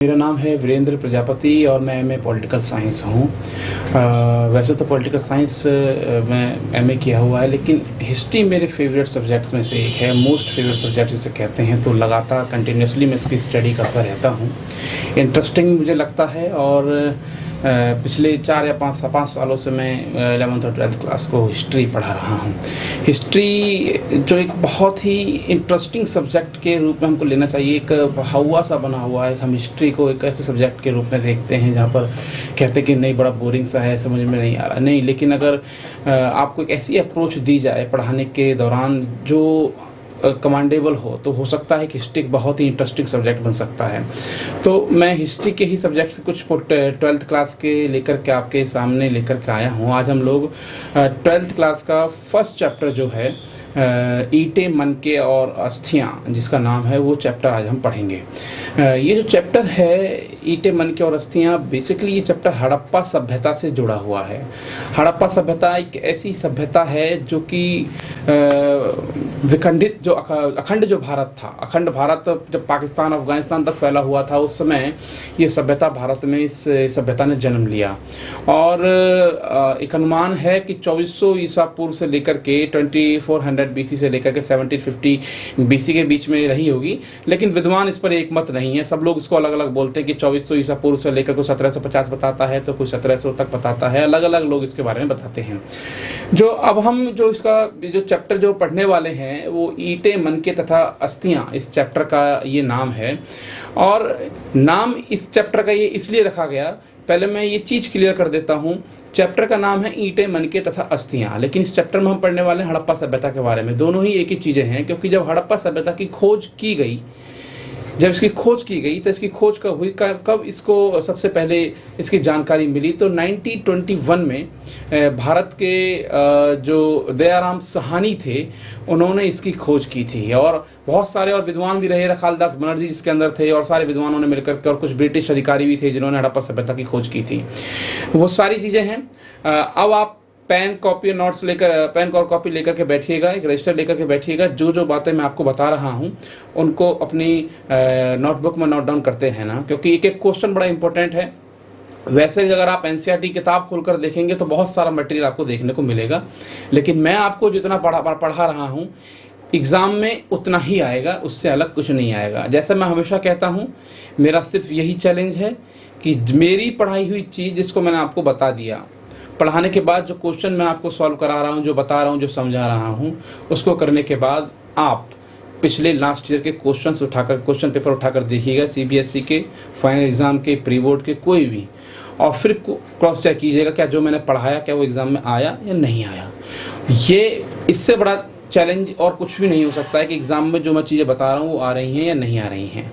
मेरा नाम है वीरेंद्र प्रजापति और मैं एमए पॉलिटिकल साइंस हूँ। वैसे तो पॉलिटिकल साइंस में एमए किया हुआ है, लेकिन हिस्ट्री मेरे फेवरेट सब्जेक्ट्स में से एक है। मोस्ट फेवरेट सब्जेक्ट जिसे कहते हैं, तो लगातार कंटिन्यूसली मैं इसकी स्टडी करता रहता हूँ। इंटरेस्टिंग मुझे लगता है और पिछले 4 या 5 सालों से मैं 11th और 12th क्लास को हिस्ट्री पढ़ा रहा हूँ। हिस्ट्री जो एक बहुत ही इंटरेस्टिंग सब्जेक्ट के रूप में हमको लेना चाहिए, एक हवा सा बना हुआ है। हम हिस्ट्री को एक ऐसे सब्जेक्ट के रूप में देखते हैं जहाँ पर कहते हैं कि नहीं, बड़ा बोरिंग सा है, समझ में नहीं आ रहा। नहीं, लेकिन अगर आपको एक ऐसी अप्रोच दी जाए पढ़ाने के दौरान जो कमांडेबल हो, तो हो सकता है कि हिस्ट्री एक बहुत ही इंटरेस्टिंग सब्जेक्ट बन सकता है। तो मैं हिस्ट्री के ही सब्जेक्ट से कुछ 12th क्लास के लेकर के आपके सामने लेकर के आया हूँ। आज हम लोग 12th क्लास का फर्स्ट चैप्टर जो है ईंटें, मनके और अस्थियाँ, जिसका नाम है, वो चैप्टर आज हम पढ़ेंगे। ये जो चैप्टर है ईंटें, मनके और अस्थियाँ, बेसिकली ये चैप्टर हड़प्पा सभ्यता से जुड़ा हुआ है। हड़प्पा सभ्यता एक ऐसी सभ्यता है जो कि विखंडित, जो अखंड जो भारत था, अखंड भारत जब पाकिस्तान अफगानिस्तान तक फैला हुआ था, उस समय ये सभ्यता भारत में, इस सभ्यता ने जन्म लिया। और एक अनुमान है कि 2400 ईसा पूर्व से लेकर के 2400 BC से लेकर के 1750 BC के बीच में रही होगी, लेकिन विद्वान इस पर एक मत नहीं है। सब लोग इसको अलग अलग बोलते हैं कि 2400 ईसा पूर्व से लेकर कोई 1750 बताता है, तो कोई 1700 तक बताता है। अलग अलग लोग इसके बारे में बताते हैं। जो अब हम जो इसका जो चैप्टर जो पढ़ने वाले हैं, वो ईंटें, मनके तथा अस्थियाँ, इस चैप्टर का ये नाम है। और नाम इस चैप्टर का ये इसलिए रखा गया, पहले मैं ये चीज़ क्लियर कर देता हूँ। चैप्टर का नाम है ईंटें, मनके तथा अस्थियाँ, लेकिन इस चैप्टर में हम पढ़ने वाले हैं हड़प्पा सभ्यता के बारे में। दोनों ही एक ही चीज़ें हैं, क्योंकि जब हड़प्पा सभ्यता की खोज की गई, जब इसकी खोज की गई, तो इसकी खोज कब हुई, कब इसको सबसे पहले इसकी जानकारी मिली, तो 1921 में भारत के जो दयाराम सहानी थे, उन्होंने इसकी खोज की थी। और बहुत सारे और विद्वान भी रहे, रखालदास बनर्जी जिसके अंदर थे, और सारे विद्वानों ने मिलकर के, और कुछ ब्रिटिश अधिकारी भी थे जिन्होंने हड़प्पा सभ्यता की खोज की थी। वो सारी चीज़ें हैं। अब आप पेन, कॉपी, नोट्स लेकर, पेन और कॉपी लेकर के बैठिएगा, एक रजिस्टर लेकर के बैठिएगा। जो जो बातें मैं आपको बता रहा हूँ उनको अपनी नोटबुक में नोट डाउन करते हैं ना, क्योंकि एक एक क्वेश्चन बड़ा इंपॉर्टेंट है। वैसे अगर आप एनसीईआरटी किताब खोलकर देखेंगे तो बहुत सारा मटेरियल आपको देखने को मिलेगा, लेकिन मैं आपको जितना पढ़ा रहा हूँ एग्ज़ाम में उतना ही आएगा, उससे अलग कुछ नहीं आएगा। जैसा मैं हमेशा कहता हूँ, मेरा सिर्फ यही चैलेंज है कि मेरी पढ़ाई हुई चीज़ जिसको मैंने आपको बता दिया, पढ़ाने के बाद जो क्वेश्चन मैं आपको सॉल्व करा रहा हूँ, जो बता रहा हूँ, जो समझा रहा हूँ, उसको करने के बाद आप पिछले लास्ट ईयर के क्वेश्चन पेपर उठाकर देखिएगा, सीबीएसई के, फाइनल एग्ज़ाम के, प्री बोर्ड के, कोई भी, और फिर क्रॉस चेक कीजिएगा क्या जो मैंने पढ़ाया क्या वो एग्ज़ाम में आया या नहीं आया। ये इससे बड़ा चैलेंज और कुछ भी नहीं हो सकता है कि एग्ज़ाम में जो मैं चीज़ें बता रहा हूँ वो आ रही हैं या नहीं आ रही हैं।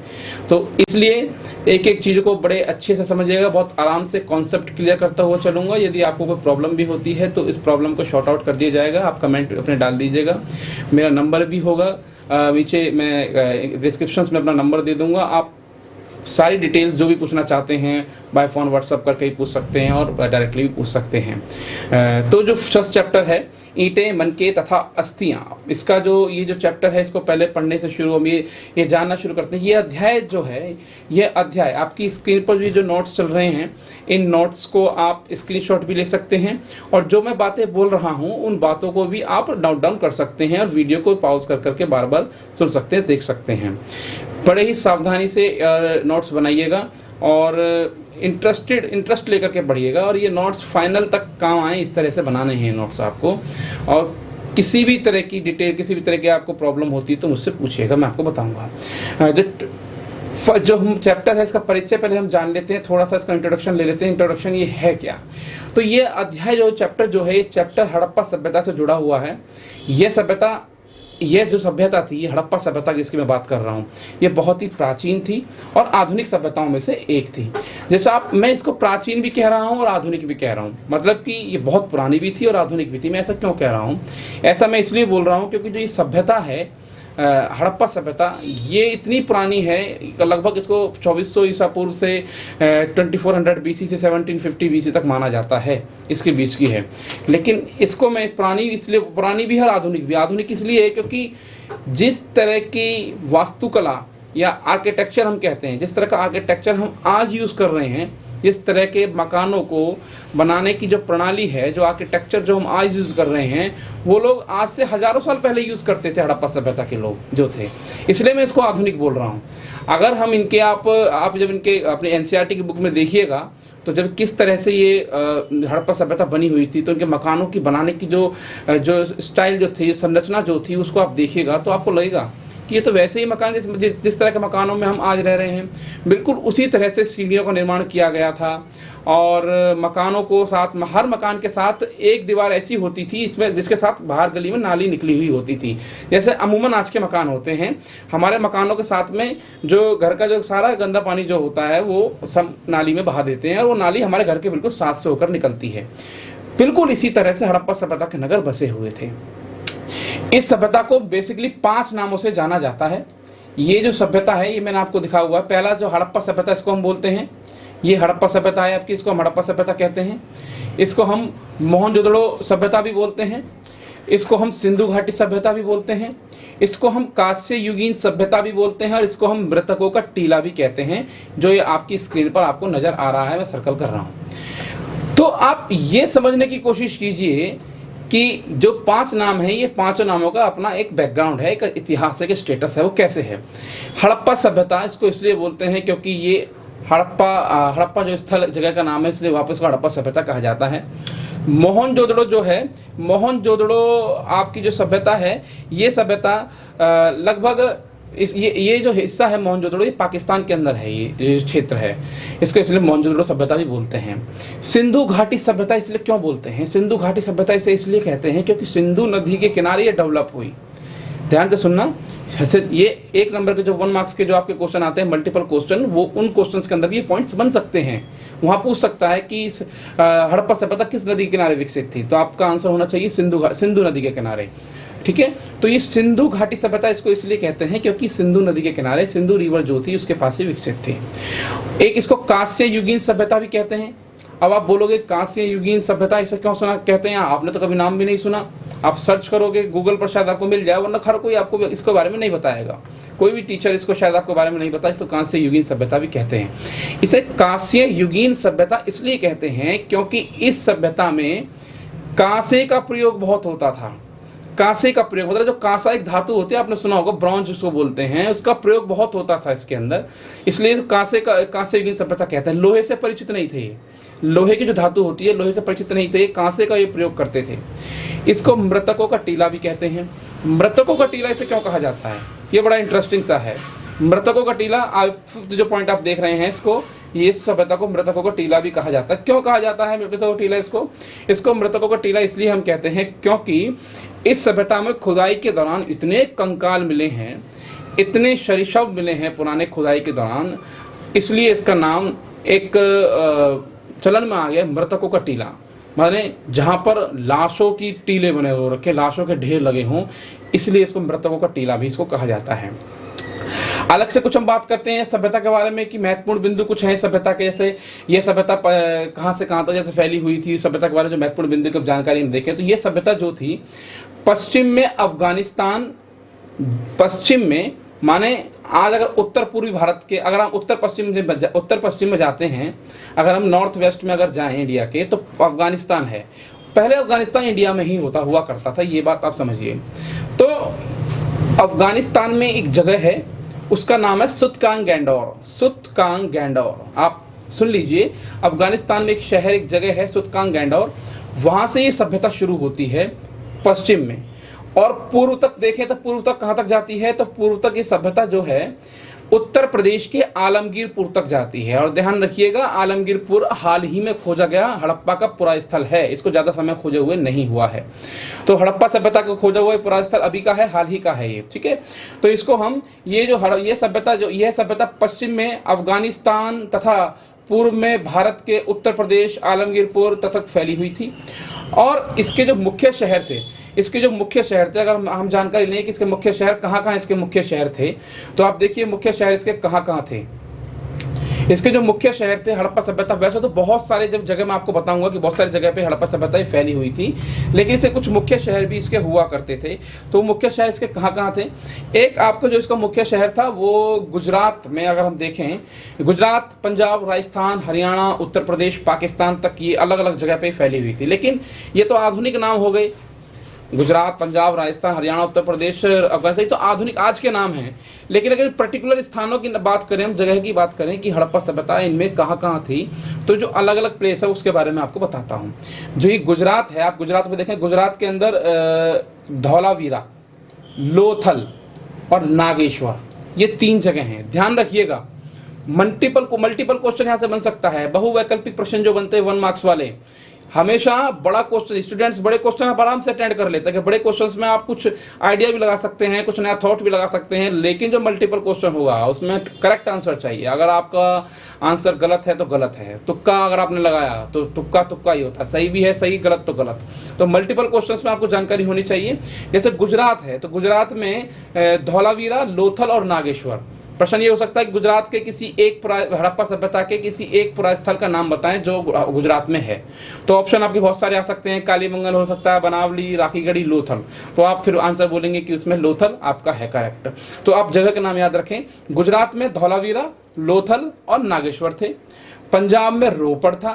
तो इसलिए एक एक चीज़ को बड़े अच्छे से समझिएगा, बहुत आराम से कॉन्सेप्ट क्लियर करता हुआ चलूँगा। यदि आपको कोई प्रॉब्लम भी होती है तो इस प्रॉब्लम को शॉर्ट आउट कर दिया जाएगा, आप कमेंट अपने डाल दीजिएगा। मेरा नंबर भी होगा नीचे, मैं डिस्क्रिप्शन में अपना नंबर दे दूँगा। आप सारी डिटेल्स जो भी पूछना चाहते हैं बाय फ़ोन व्हाट्सअप करके ही पूछ सकते हैं और डायरेक्टली भी पूछ सकते हैं। तो जो फर्स्ट चैप्टर है ईंटें, मनके तथा अस्थियाँ, इसका जो ये जो चैप्टर है, इसको पहले पढ़ने से शुरू हम ये जानना शुरू करते हैं। ये अध्याय जो है, ये अध्याय आपकी स्क्रीन पर भी जो नोट्स चल रहे हैं, इन नोट्स को आप स्क्रीनशॉट भी ले सकते हैं, और जो मैं बातें बोल रहा हूँ उन बातों को भी आप नोट डाउन कर सकते हैं, और वीडियो को पॉज कर करके बार बार सुन सकते हैं, देख सकते हैं। बड़े ही सावधानी से नोट्स बनाइएगा और इंटरेस्ट लेकर के पढ़िएगा, और ये नोट्स फाइनल तक काम आए, इस तरह से बनाने हैं नोट्स आपको। और किसी भी तरह की डिटेल, किसी भी तरह की आपको प्रॉब्लम होती है तो मुझसे पूछिएगा, मैं आपको बताऊंगा। जो हम चैप्टर है, इसका परिचय पहले हम जान लेते हैं, थोड़ा सा इसका इंट्रोडक्शन ले लेते हैं। इंट्रोडक्शन ये है क्या, तो ये अध्याय जो चैप्टर जो है, ये चैप्टर हड़प्पा सभ्यता से जुड़ा हुआ है। ये जो सभ्यता थी, ये हड़प्पा सभ्यता जिसकी मैं बात कर रहा हूँ, ये बहुत ही प्राचीन थी और आधुनिक सभ्यताओं में से एक थी। जैसा मैं इसको प्राचीन भी कह रहा हूँ और आधुनिक भी कह रहा हूँ, मतलब कि ये बहुत पुरानी भी थी और आधुनिक भी थी। मैं ऐसा क्यों कह रहा हूँ? ऐसा मैं इसलिए बोल रहा हूँ क्योंकि जो ये सभ्यता है, हड़प्पा सभ्यता, ये इतनी पुरानी है, लगभग इसको 2400 ईसा पूर्व से 2400 BC से 1750 BC तक माना जाता है, इसके बीच की है। लेकिन इसको मैं पुरानी इसलिए, पुरानी भी है और आधुनिक भी। आधुनिक इसलिए है क्योंकि जिस तरह की वास्तुकला या आर्किटेक्चर हम कहते हैं, जिस तरह का आर्किटेक्चर हम आज यूज़ कर रहे हैं, जिस तरह के मकानों को बनाने की जो प्रणाली है, जो आर्किटेक्चर जो हम आज यूज़ कर रहे हैं, वो लोग आज से हज़ारों साल पहले यूज़ करते थे, हड़प्पा सभ्यता के लोग जो थे। इसलिए मैं इसको आधुनिक बोल रहा हूँ। अगर हम इनके आप जब इनके अपने एनसीईआरटी की बुक में देखिएगा, तो जब किस तरह से ये हड़प्पा सभ्यता बनी हुई थी, तो इनके मकानों की बनाने की जो स्टाइल जो थी, संरचना जो थी, उसको आप देखिएगा तो आपको लगेगा कि ये तो वैसे ही मकान जिस तरह के मकानों में हम आज रह रहे हैं, बिल्कुल उसी तरह से सीढ़ियों का निर्माण किया गया था। और मकानों को साथ में, हर मकान के साथ एक दीवार ऐसी होती थी इसमें जिसके साथ बाहर गली में नाली निकली हुई होती थी। जैसे अमूमन आज के मकान होते हैं, हमारे मकानों के साथ में जो घर का जो सारा गंदा पानी जो होता है वो सब नाली में बहा देते हैं, और वो नाली हमारे घर के बिल्कुल साथ से होकर निकलती है। बिल्कुल इसी तरह से हड़प्पा सभ्यता के नगर बसे हुए थे। इस सभ्यता को बेसिकली 5 नामों से जाना जाता है। ये जो सभ्यता है, ये मैंने आपको दिखा हुआ है। पहला जो हड़प्पा सभ्यता, इसको हम बोलते हैं, ये हड़प्पा सभ्यता है आपकी, इसको हम हड़प्पा सभ्यता कहते हैं। इसको हम मोहनजोदड़ो सभ्यता भी बोलते हैं। इसको हम सिंधु घाटी सभ्यता भी बोलते हैं। इसको हम कांस्य युगीन सभ्यता भी बोलते हैं, और इसको हम मृतकों का टीला भी कहते हैं, जो ये आपकी स्क्रीन पर आपको नजर आ रहा है, मैं सर्कल कर रहा हूँ। तो आप ये समझने की कोशिश कीजिए कि जो 5 नाम है, ये 5 नामों का अपना एक बैकग्राउंड है, एक इतिहास है, एक स्टेटस है, वो कैसे है। हड़प्पा सभ्यता इसको इसलिए बोलते हैं क्योंकि ये हड़प्पा जो स्थल जगह का नाम है, इसलिए वापस को हड़प्पा सभ्यता कहा जाता है। मोहनजोदड़ो जो है, मोहनजोदड़ो आपकी जो सभ्यता है, ये सभ्यता लगभग ये जो हिस्सा है मोहनजोदड़ो, ये पाकिस्तान के अंदर है, ये क्षेत्र है, इसको इसलिए मोहनजोदड़ो सभ्यता भी बोलते हैं। सिंधु घाटी सभ्यता इसलिए क्यों बोलते हैं, सिंधु घाटी सभ्यता इसे इसलिए कहते हैं क्योंकि सिंधु नदी के किनारे ये डेवलप हुई। ध्यान से सुनना, ये 1 नंबर के जो 1 मार्क्स के जो आपके क्वेश्चन आते हैं, मल्टीपल क्वेश्चन, वो उन क्वेश्चंस के अंदर भी ये पॉइंट्स बन सकते हैं। वहाँ पूछ सकता है कि हड़प्पा सभ्यता किस नदी के किनारे विकसित थी, तो आपका आंसर होना चाहिए सिंधु नदी के किनारे। ठीक है, तो ये सिंधु घाटी सभ्यता इसको इसलिए कहते हैं क्योंकि सिंधु नदी के किनारे सिंधु रिवर जो थी उसके पास ही विकसित थी। एक इसको कांस्य युगीन सभ्यता भी कहते हैं। अब आप बोलोगे कांस्य युगीन सभ्यता इसे क्यों सुना कहते हैं, आपने तो कभी नाम भी नहीं सुना। आप सर्च करोगे गूगल पर शायद आपको मिल जाए, वरना हर कोई आपको इसके बारे में नहीं बताएगा। कोई भी टीचर इसको शायद आपके बारे में नहीं बताए। इसको कांस्य युगीन सभ्यता भी कहते हैं। इसे कांस्य युगीन सभ्यता इसलिए कहते हैं क्योंकि इस सभ्यता में कांसे का प्रयोग बहुत होता था। कांसे का प्रयोग मतलब जो कांसा एक धातु होती है, आपने सुना होगा, ब्रॉन्ज उसको बोलते हैं, उसका प्रयोग बहुत होता था इसके अंदर, इसलिए कांसे युगीन सभ्यता कहते हैं। लोहे से परिचित नहीं थे, लोहे की जो धातु होती है लोहे से परिचित नहीं थे, कांसे का ये प्रयोग करते थे। इसको मृतकों का टीला भी कहते हैं। मृतकों का टीला इसे क्यों कहा जाता है, ये बड़ा इंटरेस्टिंग सा है। मृतकों का टीला, 5th जो पॉइंट आप देख रहे हैं, इसको, ये सभ्यता को मृतकों का टीला भी कहा जाता है। क्यों कहा जाता है मृतकों का टीला इसको मृतकों का टीला इसलिए हम कहते हैं क्योंकि इस सभ्यता में खुदाई के दौरान इतने कंकाल मिले हैं, इतने शरीशव मिले हैं पुराने खुदाई के दौरान, इसलिए इसका नाम एक चलन में आ गया, मृतकों का टीला। माने जहाँ पर लाशों की टीले बने हो रखे, लाशों के ढेर लगे हों, इसलिए इसको मृतकों का टीला भी इसको कहा जाता है। अलग से कुछ हम बात करते हैं सभ्यता के बारे में कि महत्वपूर्ण बिंदु कुछ हैं सभ्यता के, जैसे ये सभ्यता कहाँ से कहाँ तक जैसे फैली हुई थी, सभ्यता के बारे में जो महत्वपूर्ण बिंदु की जानकारी हम देखें तो ये सभ्यता जो थी पश्चिम में अफगानिस्तान, पश्चिम में माने आज अगर उत्तर पूर्वी भारत के, अगर हम उत्तर पश्चिम में जाते हैं, अगर हम नॉर्थ वेस्ट में अगर जाएं इंडिया के, तो अफगानिस्तान है। पहले अफगानिस्तान इंडिया में ही हुआ करता था, ये बात आप समझिए। तो अफगानिस्तान में एक जगह है, उसका नाम है सुतकांग गैंडोर। आप सुन लीजिए, अफगानिस्तान में एक शहर, एक जगह है सुतकांग गैंडोर, वहाँ से ये सभ्यता शुरू होती है पश्चिम में, और पूर्व तक देखें तो पूर्व तक कहाँ तक जाती है, तो पूर्व तक ये सभ्यता जो है उत्तर प्रदेश के आलमगीरपुर तक जाती है। और ध्यान रखिएगा, आलमगीरपुर हाल ही में खोजा गया हड़प्पा का पुरा स्थल है, इसको ज़्यादा समय खोजे हुए नहीं हुआ है। तो हड़प्पा सभ्यता का खोजा हुआ पुरा स्थल अभी का है, हाल ही का है ये, ठीक है। तो इसको हम ये सभ्यता पश्चिम में अफगानिस्तान तथा पूर्व में भारत के उत्तर प्रदेश आलमगीरपुर तक फैली हुई थी। और इसके जो मुख्य शहर थे, अगर हम जानकारी लें कि इसके मुख्य शहर कहाँ इसके मुख्य शहर थे, तो आप देखिए मुख्य शहर इसके कहाँ थे। इसके जो मुख्य शहर थे हड़प्पा सभ्यता, वैसे तो बहुत सारे जब जगह मैं आपको बताऊंगा कि बहुत सारी जगह पे हड़प्पा सभ्यता फैली हुई थी, लेकिन इससे कुछ मुख्य शहर भी इसके हुआ करते थे। तो मुख्य शहर इसके कहाँ कहाँ थे? एक आपको जो इसका मुख्य शहर था वो गुजरात में, अगर हम देखें, गुजरात, पंजाब, राजस्थान, हरियाणा, उत्तर प्रदेश, पाकिस्तान तक ये अलग अलग जगह पे फैली हुई थी। लेकिन ये तो आधुनिक नाम हो गए, गुजरात, पंजाब, राजस्थान, हरियाणा, उत्तर प्रदेश, अफगानिस्तान, तो आधुनिक आज के नाम हैं। लेकिन अगर पर्टिकुलर स्थानों की बात करें, हम जगह की बात करें कि हड़प्पा सभ्यता इनमें कहाँ कहाँ थी, तो जो अलग अलग प्लेस है उसके बारे में आपको बताता हूँ। जो ये गुजरात है, आप गुजरात में देखें, गुजरात के अंदर धौलावीरा, लोथल और नागेश्वर, ये 3 जगह हैं। ध्यान रखिएगा, मल्टीपल क्वेश्चन यहाँ से बन सकता है। बहुवैकल्पिक प्रश्न जो बनते हैं 1 मार्क्स वाले, हमेशा बड़ा क्वेश्चन, स्टूडेंट्स बड़े क्वेश्चन आप आराम से अटेंड कर लेते हैं कि बड़े क्वेश्चंस में आप कुछ आइडिया भी लगा सकते हैं, कुछ नया थॉट भी लगा सकते हैं। लेकिन जो मल्टीपल क्वेश्चन होगा उसमें करेक्ट आंसर चाहिए। अगर आपका आंसर गलत है तो गलत है, तुक्का अगर आपने लगाया तो तुक्का तुक्का ही होता है, सही भी है सही, गलत तो गलत। तो मल्टीपल क्वेश्चंस में आपको जानकारी होनी चाहिए। जैसे गुजरात है तो गुजरात में धौलावीरा, लोथल और नागेश्वर। प्रश्न ये हो सकता है कि गुजरात के किसी एक हड़प्पा सभ्यता के किसी एक पुरास्थल का नाम बताएं जो गुजरात में है। तो ऑप्शन आपके बहुत सारे आ सकते हैं, कालीमंगल हो सकता है, बनावली, राखीगढ़ी, लोथल। तो आप फिर आंसर बोलेंगे कि उसमें लोथल आपका है करेक्ट। तो आप जगह के नाम याद रखें, गुजरात में धौलावीरा, लोथल और नागेश्वर थे, पंजाब में रोपड़ था,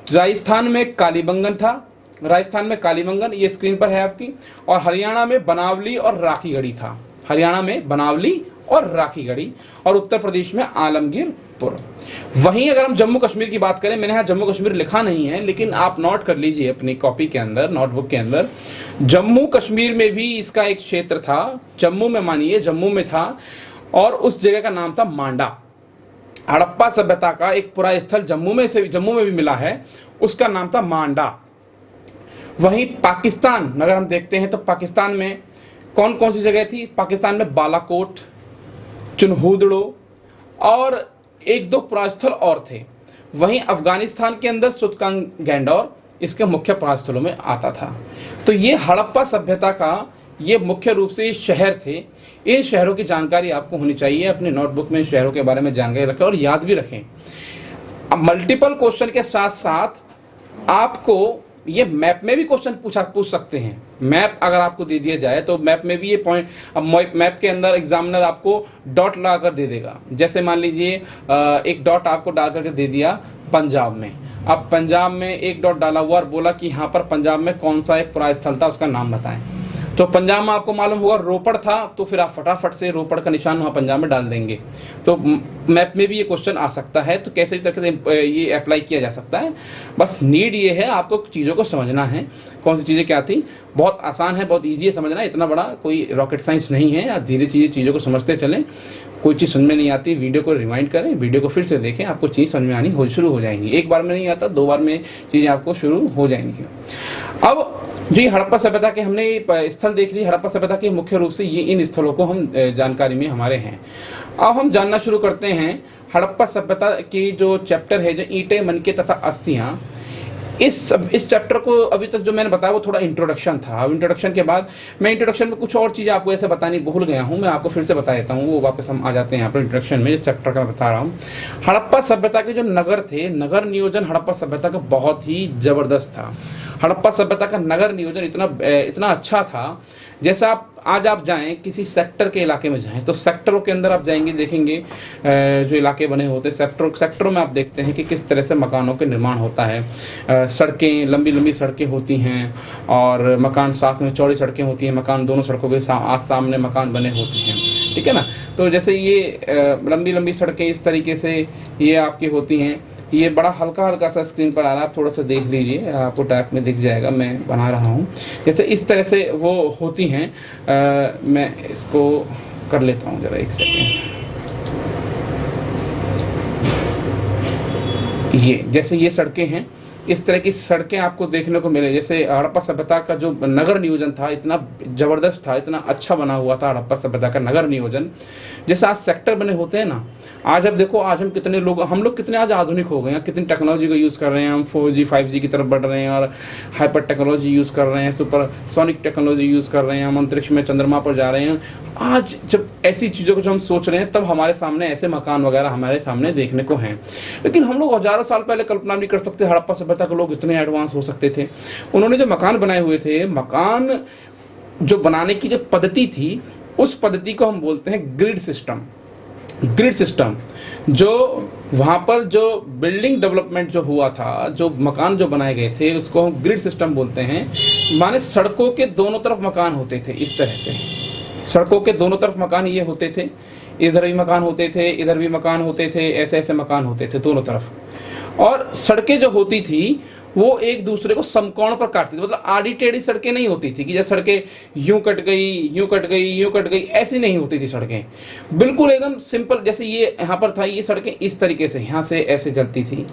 राजस्थान में कालीबंगन था, राजस्थान में कालीबंगन ये स्क्रीन पर है आपकी, और हरियाणा में बनावली और राखीगढ़ी था, हरियाणा में बनावली और राखीगढ़ी, और उत्तर प्रदेश में आलमगीरपुर। वहीं अगर हम जम्मू कश्मीर की बात करें, मैंने यहाँ जम्मू कश्मीर लिखा नहीं है, लेकिन आप नोट कर लीजिए अपनी कॉपी के अंदर, नोटबुक के अंदर। जम्मू कश्मीर में भी इसका एक क्षेत्र था, जम्मू में, मानिए जम्मू में था, और उस जगह का नाम था मांडा। हड़प्पा सभ्यता का एक पुरा स्थल जम्मू में भी मिला है, उसका नाम था मांडा। वहीं पाकिस्तान अगर हम देखते हैं तो पाकिस्तान में कौन कौन सी जगह थी? पाकिस्तान में बालाकोट, चुनहूदड़ो और 1-2 पुरास्थल और थे। वहीं अफगानिस्तान के अंदर सुतकान गैंडोर इसके मुख्य पुरास्थलों में आता था। तो ये हड़प्पा सभ्यता का ये मुख्य रूप से शहर थे। इन शहरों की जानकारी आपको होनी चाहिए, अपने नोटबुक में शहरों के बारे में जानकारी रखें और याद भी रखें। अब मल्टीपल क्वेश्चन के साथ साथ आपको ये मैप में भी क्वेश्चन पूछ सकते हैं। मैप अगर आपको दे दिया जाए तो मैप में भी ये पॉइंट, अब मैप के अंदर एग्जामिनर आपको डॉट लगा कर दे देगा। जैसे मान लीजिए एक डॉट आपको डाल करके दे दिया पंजाब में, अब पंजाब में एक डॉट डाला हुआ और बोला कि यहाँ पर पंजाब में कौन सा एक पुरास्थल था उसका नाम बताएं। तो पंजाब में आपको मालूम होगा रोपड़ था, तो फिर आप फटाफट से रोपड़ का निशान वहाँ पंजाब में डाल देंगे। तो मैप में भी ये क्वेश्चन आ सकता है। तो कैसे तरीके से ये अप्लाई किया जा सकता है, बस नीड ये है आपको चीज़ों को समझना है, कौन सी चीज़ें क्या थी। बहुत आसान है, बहुत ईजी है समझना, इतना बड़ा कोई रॉकेट साइंस नहीं है। आप धीरे धीरे चीज़ों को समझते चलें। कोई चीज़ समझ में नहीं आती, वीडियो को रिवाइंड करें, वीडियो को फिर से देखें, आपको चीज़ समझ में आनी शुरू हो जाएंगी। एक बार में नहीं आता, 2 बार में चीज़ें आपको शुरू हो जाएंगी। अब जो ये हड़प्पा सभ्यता के हमने स्थल देख ली, हड़प्पा सभ्यता के मुख्य रूप से ये इन स्थलों को हम जानकारी में हमारे हैं। अब हम जानना शुरू करते हैं हड़प्पा सभ्यता की जो चैप्टर है, जो ईंटें, मनके तथा अस्थियां। इस चैप्टर को अभी तक जो मैंने बताया वो थोड़ा इंट्रोडक्शन था। अब इंट्रोडक्शन के बाद मैं इंट्रोडक्शन में कुछ और चीज़ें आपको ऐसे बतानी भूल गया हूँ, मैं आपको फिर से बता देता हूँ। वो वापस हम आ जाते हैं यहाँ पर इंट्रोडक्शन में, जो चैप्टर का बता रहा हूँ। हड़प्पा सभ्यता के जो नगर थे, नगर नियोजन हड़प्पा सभ्यता का बहुत ही ज़बरदस्त था। हड़प्पा सभ्यता का नगर नियोजन इतना अच्छा था, जैसे आज आप जाएं किसी सेक्टर के इलाके में जाएं तो सेक्टरों के अंदर आप जाएंगे, देखेंगे जो इलाके बने होते हैं सेक्टरों में आप देखते हैं कि किस तरह से मकानों के निर्माण होता है। सड़कें, लंबी लंबी सड़कें होती हैं और मकान साथ में चौड़ी सड़कें होती हैं, मकान दोनों सड़कों के सामने मकान बने होते हैं, ठीक है ना। तो जैसे ये लंबी लंबी सड़कें इस तरीके से ये आपकी होती हैं। ये बड़ा हल्का हल्का सा स्क्रीन पर आ रहा है, आप थोड़ा सा देख लीजिए, आपको टैब में दिख जाएगा, मैं बना रहा हूँ। जैसे इस तरह से वो होती हैं। मैं इसको कर लेता हूँ ज़रा, 1 सेकेंड। ये जैसे ये सड़कें हैं, इस तरह की सड़कें आपको देखने को मिले। जैसे हड़प्पा सभ्यता का जो नगर नियोजन था इतना ज़बरदस्त था, इतना अच्छा बना हुआ था हड़प्पा सभ्यता का नगर नियोजन। जैसे आज सेक्टर बने होते हैं ना, आज अब देखो आज हम लोग कितने आज आधुनिक हो गए हैं, कितनी टेक्नोलॉजी को यूज़ कर रहे हैं, हम 4G 5G की तरफ बढ़ रहे हैं और हाइपर टेक्नोलॉजी यूज़ कर रहे हैं, सुपर सोनिक टेक्नोलॉजी यूज़ कर रहे हैं, हम अंतरिक्ष में चंद्रमा पर जा रहे हैं। आज जब ऐसी चीज़ों को जो हम सोच रहे हैं तब हमारे सामने ऐसे मकान वगैरह हमारे सामने देखने को हैं। लेकिन हम लोग हज़ारों साल पहले कल्पना नहीं कर सकते हड़प्पा सभ्यता के लोग इतने एडवांस हो सकते थे। उन्होंने जो मकान बनाए हुए थे, मकान जो बनाने की जो पद्धति थी उस पद्धति को हम बोलते हैं ग्रिड सिस्टम। ग्रिड सिस्टम जो वहाँ पर जो बिल्डिंग डेवलपमेंट जो हुआ था, जो मकान जो बनाए गए थे उसको हम ग्रिड सिस्टम बोलते हैं। माने सड़कों के दोनों तरफ मकान होते थे, इस तरह से सड़कों के दोनों तरफ मकान ये होते थे, इधर भी मकान होते थे, इधर भी मकान होते थे, ऐसे ऐसे मकान होते थे दोनों तरफ। और सड़कें जो होती थी वो एक दूसरे को समकोण पर काटती थी, मतलब आड़ी टेढ़ी सड़कें नहीं होती थी कि जैसे सड़कें यूं कट गई, यूं कट गई, यूं कट गई, ऐसी नहीं होती थी सड़कें। बिल्कुल एकदम सिंपल, जैसे ये यहाँ पर था, ये सड़कें इस तरीके से यहाँ से ऐसे चलती थी,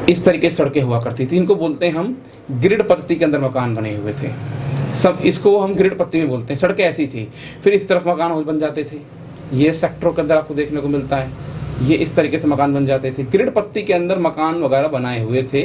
इस तरीके से सड़कें हुआ करती थी। इनको बोलते हैं हम ग्रिड पद्धति के अंदर मकान बने हुए थे सब, इसको हम ग्रिड पद्धति में बोलते हैं। सड़कें ऐसी थी, फिर इस तरफ मकान बन जाते थे, ये सेक्टरों के अंदर आपको देखने को मिलता है, ये इस तरीके से मकान बन जाते थे। ग्रिड पत्ती के अंदर मकान वगैरह बनाए हुए थे,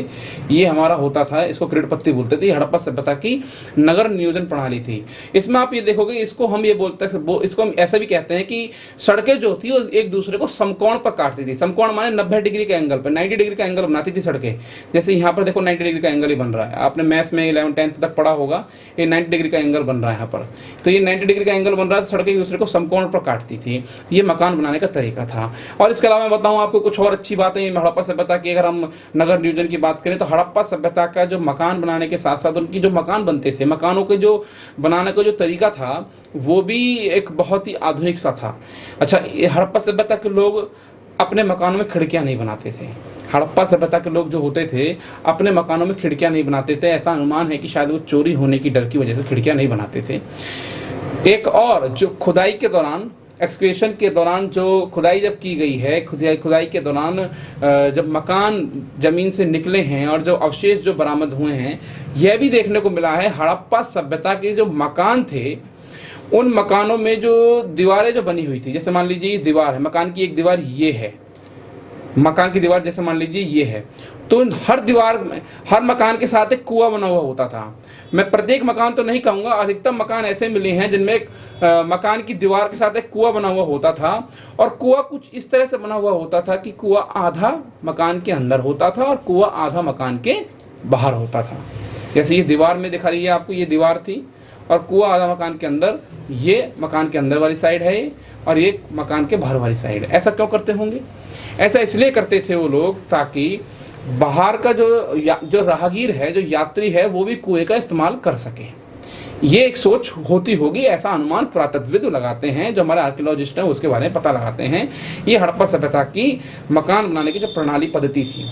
ये हमारा होता था, इसको ग्रिड पत्ती बोलते थे। हड़प्पा सभ्यता की नगर नियोजन प्रणाली थी। इसमें आप ये देखोगे, इसको हम ये बोलते हैं, इसको हम ऐसा भी कहते हैं कि सड़कें जो थी वो एक दूसरे को समकोण पर काटती थी। समकोण माने 90 डिग्री के एंगल पर, 90 डिग्री का एंगल बनाती थी सड़कें। जैसे यहाँ पर देखो 90 डिग्री का एंगल ही बन रहा है, आपने मैथ्स में 11th-10th तक पढ़ा होगा, ये 90 डिग्री का एंगल बन रहा है यहाँ पर। तो ये 90 डिग्री का एंगल बन रहा है, सड़कें एक दूसरे को समकोण पर काटती थी। ये मकान बनाने का तरीका था। और इसके अलावा मैं बताऊँ आपको कुछ और अच्छी बातें हड़प्पा सभ्यता की। अगर हम नगर नियोजन की बात करें तो हड़प्पा सभ्यता का जो मकान बनाने के साथ साथ उनकी जो मकान बनते थे, मकानों के जो बनाने का जो तरीका था वो भी एक बहुत ही आधुनिक सा था। अच्छा, ये हड़प्पा सभ्यता के लोग अपने मकानों में खिड़कियां नहीं बनाते थे। हड़प्पा सभ्यता के लोग जो होते थे अपने मकानों में खिड़कियां नहीं बनाते थे। ऐसा अनुमान है कि शायद वो चोरी होने की डर की वजह से खिड़कियां नहीं बनाते थे। एक और, जो खुदाई के दौरान, एक्सकेवेशन के दौरान जो खुदाई जब की गई है, खुदाई के दौरान जब मकान ज़मीन से निकले हैं और जो अवशेष जो बरामद हुए हैं, यह भी देखने को मिला है हड़प्पा सभ्यता के जो मकान थे उन मकानों में जो दीवारें जो बनी हुई थी, जैसे मान लीजिए दीवार है, मकान की एक दीवार ये है, मकान की दीवार जैसे मान लीजिए ये है, तो हर दीवार में, हर मकान के साथ एक कुआं बना हुआ होता था। मैं प्रत्येक मकान तो नहीं कहूँगा, अधिकतम मकान ऐसे मिले हैं जिनमें एक मकान की दीवार के साथ एक कुआं बना हुआ होता था। और कुआं कुछ इस तरह से बना हुआ होता था कि कुआं आधा मकान के अंदर होता था और कुआं आधा मकान के बाहर होता था। जैसे ये दीवार में दिखा रही है आपको, ये दीवार थी और कुआं आधा मकान के अंदर, ये मकान के अंदर वाली साइड है और ये मकान के बाहर वाली साइड है। ऐसा क्यों करते होंगे? ऐसा इसलिए करते थे वो लोग ताकि बाहर का जो राहगीर है, जो यात्री है, वो भी कुएं का इस्तेमाल कर सके। ये एक सोच होती होगी, ऐसा अनुमान पुरातत्वविद लगाते हैं, जो हमारे आर्कियोलॉजिस्ट हैं उसके बारे में पता लगाते हैं। ये हड़प्पा सभ्यता की मकान बनाने की जो प्रणाली पद्धति थी।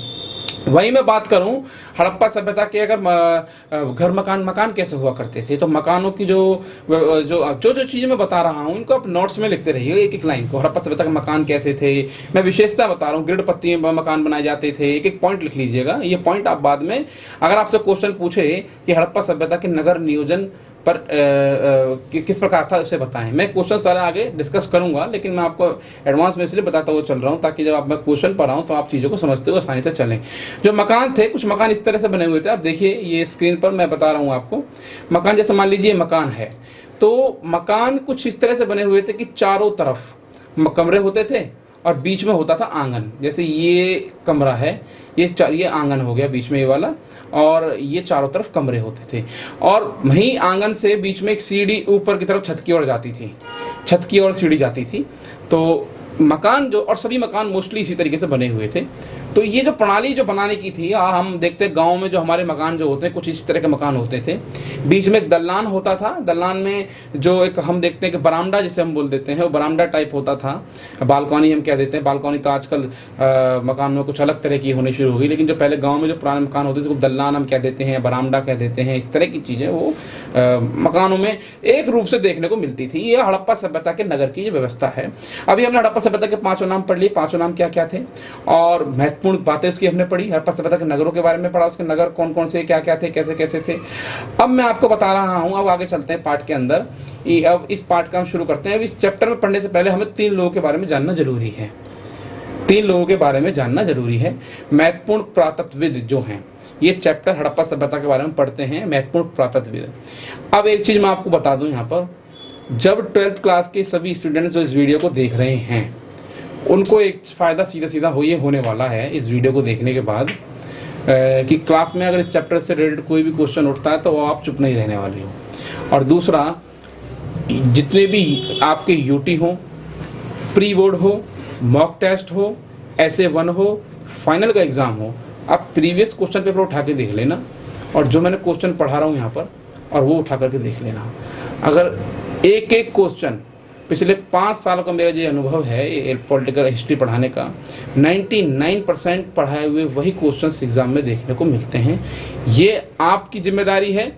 वहीं मैं बात करूं हड़प्पा सभ्यता के, अगर घर मकान कैसे हुआ करते थे, तो मकानों की जो चीज़ें मैं बता रहा हूं इनको आप नोट्स में लिखते रहिए एक एक लाइन को। हड़प्पा सभ्यता के मकान कैसे थे, मैं विशेषता बता रहा हूं। ग्रिड पत्ती में मकान बनाए जाते थे, एक एक पॉइंट लिख लीजिएगा। ये पॉइंट आप बाद में अगर आपसे क्वेश्चन पूछे कि हड़प्पा सभ्यता के नगर नियोजन पर किस प्रकार था उसे बताएं, मैं क्वेश्चन सारे आगे डिस्कस करूंगा, लेकिन मैं आपको एडवांस में इसलिए बताता हुआ चल रहा हूं ताकि जब आप मैं क्वेश्चन पढ़ाऊं तो आप चीज़ों को समझते हुए आसानी से चलें। जो मकान थे, कुछ मकान इस तरह से बने हुए थे, आप देखिए ये स्क्रीन पर मैं बता रहा हूं आपको। मकान जैसे मान लीजिए मकान है, तो मकान कुछ इस तरह से बने हुए थे कि चारों तरफ कमरे होते थे और बीच में होता था आंगन। जैसे ये कमरा है, ये आंगन हो गया बीच में ये वाला, और ये चारों तरफ कमरे होते थे। और वहीं आंगन से बीच में एक सीढ़ी ऊपर की तरफ छत की ओर जाती थी, छत की ओर सीढ़ी जाती थी। तो मकान जो, और सभी मकान मोस्टली इसी तरीके से बने हुए थे। तो ये जो प्रणाली जो बनाने की थी, हम देखते हैं गांव में जो हमारे मकान जो होते हैं कुछ इस तरह के मकान होते थे। बीच में एक दलान होता था, दलान में जो एक हम देखते हैं कि बरामदा जिसे हम बोल देते हैं, वो बरामदा टाइप होता था। बालकनी हम कह देते हैं, बालकनी तो आजकल मकान में कुछ अलग तरह की होनी शुरू हो गई, लेकिन जो पहले गाँव में जो पुराने मकान होते थे उसको दलान हम कह देते हैं, बरामदा कह देते हैं, इस तरह की चीज़ें वो मकानों में एक रूप से देखने को मिलती थी। ये हड़प्पा सभ्यता के नगर की ये व्यवस्था है। अभी हमने हड़प्पा सभ्यता के 5 नाम पढ़ लिए, 5 नाम क्या क्या थे और महत्वपूर्ण बातें इसकी हमने पढ़ी। हड़प्पा सभ्यता के नगरों के बारे में पढ़ा, उसके नगर कौन कौन से क्या क्या थे, कैसे कैसे थे। अब मैं आपको बता रहा हूँ, अब आगे चलते हैं पाठ के अंदर। अब इस पाठ का हम शुरू करते हैं। अब इस चैप्टर में पढ़ने से पहले हमें 3 लोगों के बारे में जानना जरूरी है। 3 लोगों के बारे में जानना जरूरी है, महत्वपूर्ण पुरातत्वविद जो हैं। ये चैप्टर हड़प्पा सभ्यता के बारे में पढ़ते हैं, महत्वपूर्ण पुरातत्वविद। अब एक चीज़ मैं आपको बता दूं यहाँ पर, जब 12th क्लास के सभी स्टूडेंट्स जो इस वीडियो को देख रहे हैं उनको एक फ़ायदा सीधा सीधा ये होने वाला है इस वीडियो को देखने के बाद कि क्लास में अगर इस चैप्टर से रिलेटेड कोई भी क्वेश्चन उठता है तो वो आप चुप नहीं रहने वाले हो। और दूसरा, जितने भी आपके यूटी हो, प्री बोर्ड हो, मॉक टेस्ट हो, SA1 हो, फाइनल का एग्ज़ाम हो, आप प्रीवियस क्वेश्चन पेपर उठा के देख लेना और जो मैंने क्वेश्चन पढ़ा रहा हूँ यहाँ पर और वो उठा करके देख लेना। अगर एक एक क्वेश्चन, पिछले 5 सालों का मेरा जो अनुभव है ये पॉलिटिकल हिस्ट्री पढ़ाने का, 99% पढ़ाए हुए वही क्वेश्चंस एग्ज़ाम में देखने को मिलते हैं। ये आपकी जिम्मेदारी है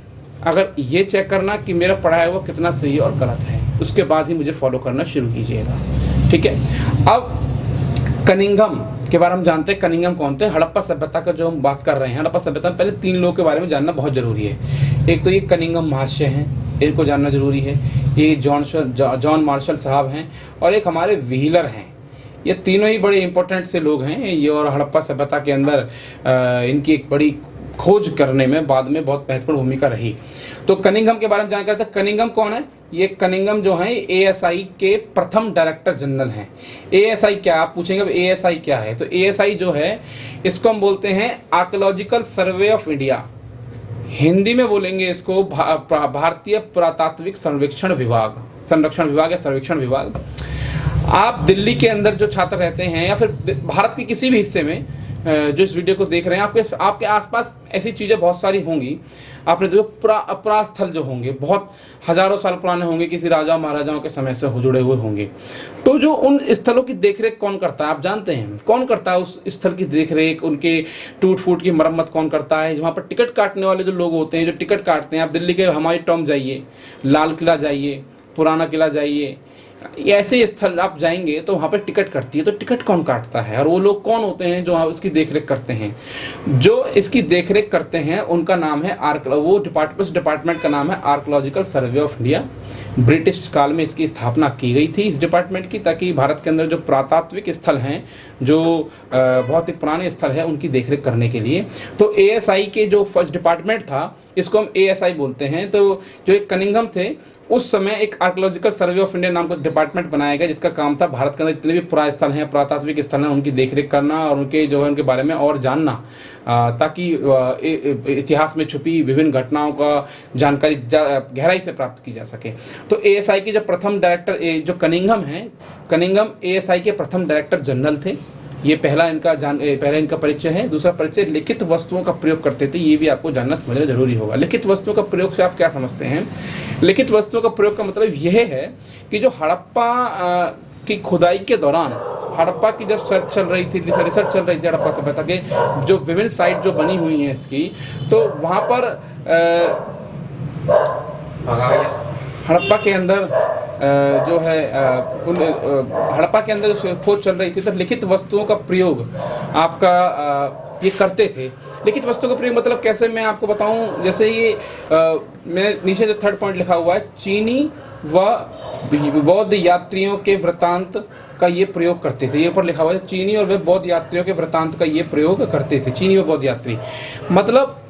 अगर ये चेक करना कि मेरा पढ़ाया हुआ कितना सही और गलत है, उसके बाद ही मुझे फॉलो करना शुरू कीजिएगा, ठीक है। अब कनिंघम के बारे में जानते हैं। कनिंघम कौन थे? हड़प्पा सभ्यता का जो हम बात कर रहे हैं, हड़प्पा सभ्यता में पहले 3 लोगों के बारे में जानना बहुत जरूरी है। एक तो ये कनिंघम महाशय हैं, इनको जानना जरूरी है। ये जॉन मार्शल साहब हैं और एक हमारे व्हीलर हैं। ये तीनों ही बड़े इंपॉर्टेंट से लोग हैं ये, और हड़प्पा सभ्यता के अंदर इनकी एक बड़ी खोज करने में बाद में बहुत महत्वपूर्ण भूमिका रही। तो कनिंघम के बारे में जानकारी था। कनिंघम कौन है? ये कनिंघम जो है ASI के प्रथम डायरेक्टर जनरल हैं। ASI क्या, आप पूछेंगे अब ASI क्या है? तो ASI जो है इसको हम बोलते हैं archaeological survey of India. Hindi में बोलेंगे इसको भारतीय पुरातात्विक संरक्षण विभाग या सर्वेक्षण विभाग। आप दिल्ली के अंदर जो छात्र रहते हैं या फिर भारत के किसी भी हिस्से में जो इस वीडियो को देख रहे हैं, आपके आसपास ऐसी चीज़ें बहुत सारी होंगी। आपने देखो पुरास्थल जो होंगे बहुत हजारों साल पुराने होंगे, किसी राजा महाराजाओं के समय से जुड़े हुए होंगे। तो जो उन स्थलों की देखरेख कौन करता है आप जानते हैं? कौन करता है उस स्थल की देखरेख? उनके टूट फूट की मरम्मत कौन करता है? वहाँ पर टिकट काटने वाले जो लोग होते हैं, जो टिकट काटते हैं, आप दिल्ली के हमारी टॉम जाइए, लाल किला जाइए, पुराना किला जाइए, ऐसे स्थल आप जाएंगे तो वहाँ पर टिकट कटती है। तो टिकट कौन काटता है और वो लोग कौन होते हैं जो इसकी देखरेख करते हैं? जो इसकी देखरेख करते हैं उनका नाम है उस डिपार्टमेंट का नाम है archaeological survey of India. British काल में इसकी स्थापना की गई थी इस डिपार्टमेंट की, ताकि भारत के अंदर जो पुरातात्विक स्थल हैं, जो बहुत ही पुराने स्थल हैं, उनकी देखरेख करने के लिए। तो ASI के जो फर्स्ट डिपार्टमेंट था इसको हम ASI बोलते हैं। तो जो एक कनिंघम थे उस समय एक आर्कियोलॉजिकल सर्वे ऑफ इंडिया नाम का डिपार्टमेंट बनाया गया, जिसका काम था भारत के अंदर जितने भी पुरास्थल हैं, पुरातात्विक स्थल हैं, उनकी देखरेख करना और उनके जो है उनके बारे में और जानना, ताकि इतिहास में छुपी विभिन्न घटनाओं का जानकारी गहराई से प्राप्त की जा सके। तो ASI के जो प्रथम डायरेक्टर जो कनिंघम हैं, कनिंघम ASI के प्रथम डायरेक्टर जनरल थे। ये पहला इनका परिचय है। दूसरा परिचय, लिखित वस्तुओं का प्रयोग करते थे। ये भी आपको जानना समझना जरूरी होगा। लिखित वस्तुओं का प्रयोग से आप क्या समझते हैं? लिखित वस्तुओं का प्रयोग का मतलब यह है कि जो हड़प्पा की खुदाई के दौरान, हड़प्पा की जब रिसर्च चल रही थी हड़प्पा सभ्यता के जो विभिन्न साइट जो बनी हुई हैं इसकी, तो वहाँ पर हड़प्पा के अंदर जो है हड़प्पा के अंदर जो खोज चल रही थी तब लिखित वस्तुओं का प्रयोग आपका ये करते थे। लिखित वस्तुओं का प्रयोग मतलब कैसे, मैं आपको बताऊं। जैसे ये मैंने नीचे जो 3rd पॉइंट लिखा हुआ है, चीनी व बौद्ध यात्रियों के वृत्तांत का ये प्रयोग करते थे। ये ऊपर लिखा हुआ है, चीनी और वे बौद्ध यात्रियों के वृत्तांत का ये प्रयोग करते थे। चीनी व बौद्ध यात्री मतलब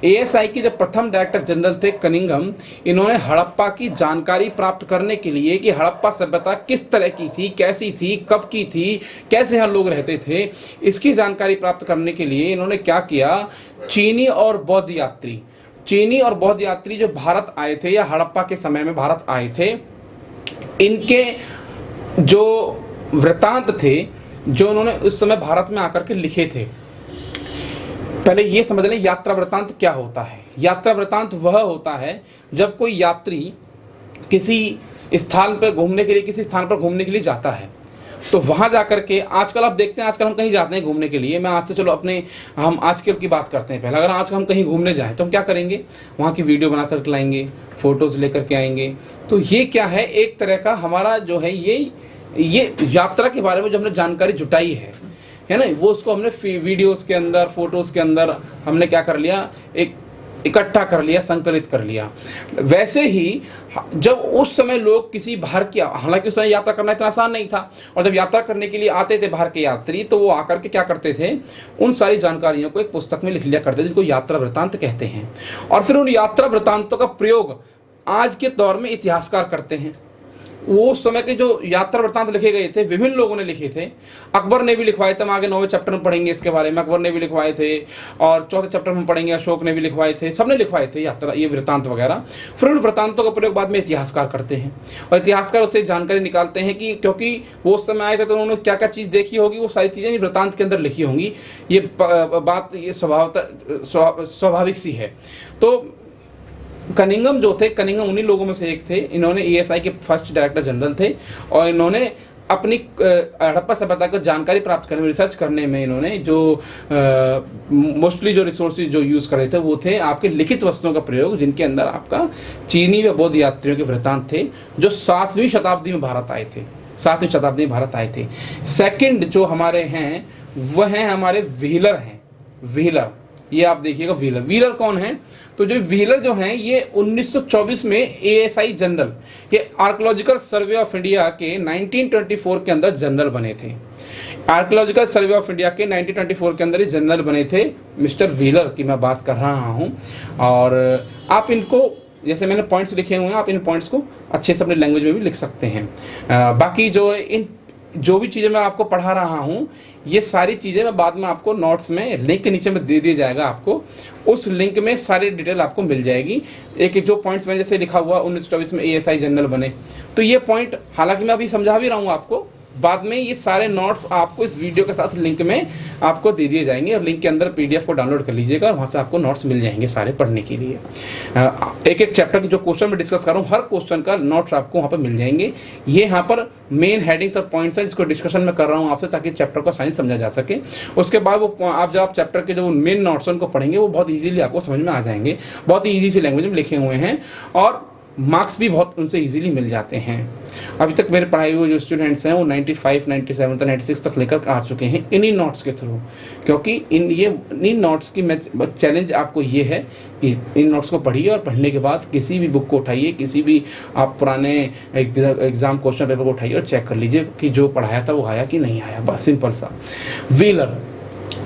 ASI के जो प्रथम डायरेक्टर जनरल थे कनिंघम, इन्होंने हड़प्पा की जानकारी प्राप्त करने के लिए कि हड़प्पा सभ्यता किस तरह की थी, कैसी थी, कब की थी, कैसे यहाँ लोग रहते थे, इसकी जानकारी प्राप्त करने के लिए इन्होंने क्या किया, चीनी और बौद्ध यात्री जो भारत आए थे या हड़प्पा के समय में भारत आए थे, इनके जो वृत्तांत थे जो उन्होंने उस समय भारत में आकर के लिखे थे। पहले ये समझ लें यात्रा वृत्तांत क्या होता है। यात्रा वृत्तांत वह होता है जब कोई यात्री किसी स्थान पर घूमने के लिए जाता है तो वहाँ जा कर के आजकल आप देखते हैं, आजकल हम कहीं जाते हैं घूमने के लिए, मैं आज से चलो हम आजकल की बात करते हैं। पहले अगर आज हम कहीं घूमने जाएं तो हम क्या करेंगे, वहाँ की वीडियो बना कर लाएंगे, फ़ोटोज़ लेकर के आएंगे। तो ये क्या है, एक तरह का हमारा जो है ये यात्रा के बारे में जो हमने जानकारी जुटाई है ना, वो उसको हमने वीडियोज़ के अंदर, फ़ोटोज़ के अंदर हमने क्या कर लिया, एक इकट्ठा कर लिया, संकलित कर लिया। वैसे ही जब उस समय लोग किसी बाहर की, हालांकि उस समय यात्रा करना इतना आसान नहीं था, और जब यात्रा करने के लिए आते थे बाहर के यात्री, तो वो आकर के क्या करते थे, उन सारी जानकारियों को एक पुस्तक में लिख लिया करते थे, जिनको यात्रा वृत्तांत कहते हैं। और फिर उन यात्रा वृत्तांतों का प्रयोग आज के दौर में इतिहासकार करते हैं। वो उस समय के जो यात्रा वृत्तांत लिखे गए थे, विभिन्न लोगों ने लिखे थे। अकबर ने भी लिखवाए थे, हम आगे 9वें चैप्टर में पढ़ेंगे इसके बारे में। अकबर ने भी लिखवाए थे, और 4थे चैप्टर में पढ़ेंगे अशोक ने भी लिखवाए थे, सबने लिखवाए थे यात्रा, ये वृत्तांत वगैरह। फिर उन वृत्तांतों का प्रयोग बाद में इतिहासकार करते हैं, और इतिहासकार उससे जानकारी निकालते हैं कि क्योंकि वो उस समय आए थे तो उन्होंने क्या क्या चीज़ देखी होगी, वो सारी चीज़ें वृत्तांत के अंदर लिखी होंगी। ये बात ये स्वाभाविक सी है। तो कनिंघम जो थे, कनिंघम उन्हीं लोगों में से एक थे। इन्होंने ESI के फर्स्ट डायरेक्टर जनरल थे, और इन्होंने अपनी हड़प्पा सभ्यता को जानकारी प्राप्त करने में, रिसर्च करने में, इन्होंने जो मोस्टली जो रिसोर्सेज जो यूज़ कर रहे थे वो थे आपके लिखित वस्तुओं का प्रयोग, जिनके अंदर आपका चीनी व बौद्ध यात्रियों के वृत्तांत थे जो 7वीं शताब्दी में भारत आए थे, 7वीं शताब्दी में भारत आए थे। सेकंड जो हमारे हैं वह हैं हमारे व्हीलर हैं। व्हीलर, ये आप देखिएगा, व्हीलर, व्हीलर कौन है, तो जो व्हीलर जो हैं ये 1924 में ASI जनरल, ये आर्कियोलॉजिकल सर्वे ऑफ इंडिया के 1924 के अंदर जनरल बने थे। आर्कियोलॉजिकल सर्वे ऑफ इंडिया के 1924 के अंदर ये जनरल बने थे। मिस्टर व्हीलर की मैं बात कर रहा हूँ। और आप इनको, जैसे मैंने पॉइंट्स लिखे हुए हैं, आप इन पॉइंट्स को अच्छे से अपने लैंग्वेज में भी लिख सकते हैं। बाकी जो भी चीज़ें मैं आपको पढ़ा रहा हूँ, ये सारी चीज़ें मैं बाद में आपको नोट्स में लिंक के नीचे में दे दिया जाएगा। आपको उस लिंक में सारी डिटेल आपको मिल जाएगी। एक जो पॉइंट्स मैंने जैसे लिखा हुआ 1924 में ASI जनरल बने, तो ये पॉइंट हालांकि मैं अभी समझा भी रहा हूँ आपको, बाद में ये सारे नोट्स आपको इस वीडियो के साथ लिंक में आपको दे दिए जाएंगे, और लिंक के अंदर PDF को डाउनलोड कर लीजिएगा, और वहाँ से आपको नोट्स मिल जाएंगे सारे पढ़ने के लिए। एक एक चैप्टर के जो क्वेश्चन मैं डिस्कस कर रहा हूँ, हर क्वेश्चन का नोट्स आपको वहाँ पर मिल जाएंगे। ये यहाँ पर मेन हेडिंग्स और पॉइंट्स है जिसको डिस्कशन में कर रहा हूँ आपसे, ताकि चैप्टर को आसानी समझा जा सके। उसके बाद वो आप जब आप चैप्टर के जो मेन नोट्स उनको पढ़ेंगे, वो बहुत ईजिली आपको समझ में आ जाएंगे। बहुत ही ईजी सी लैंग्वेज में लिखे हुए हैं, और मार्क्स भी बहुत उनसे इजीली मिल जाते हैं। अभी तक मेरे पढ़ाए हुए जो स्टूडेंट्स हैं वो 95, 97 तक, 96 तक लेकर आ चुके हैं इन्हीं नोट्स के थ्रू। क्योंकि इन्हीं नोट्स की मैं चैलेंज आपको ये है कि इन नोट्स को पढ़िए, और पढ़ने के बाद किसी भी बुक को उठाइए, किसी भी आप पुराने एग्जाम क्वेश्चन पेपर को उठाइए और चेक कर लीजिए कि जो पढ़ाया था वो आया कि नहीं आया। बस सिंपल सा।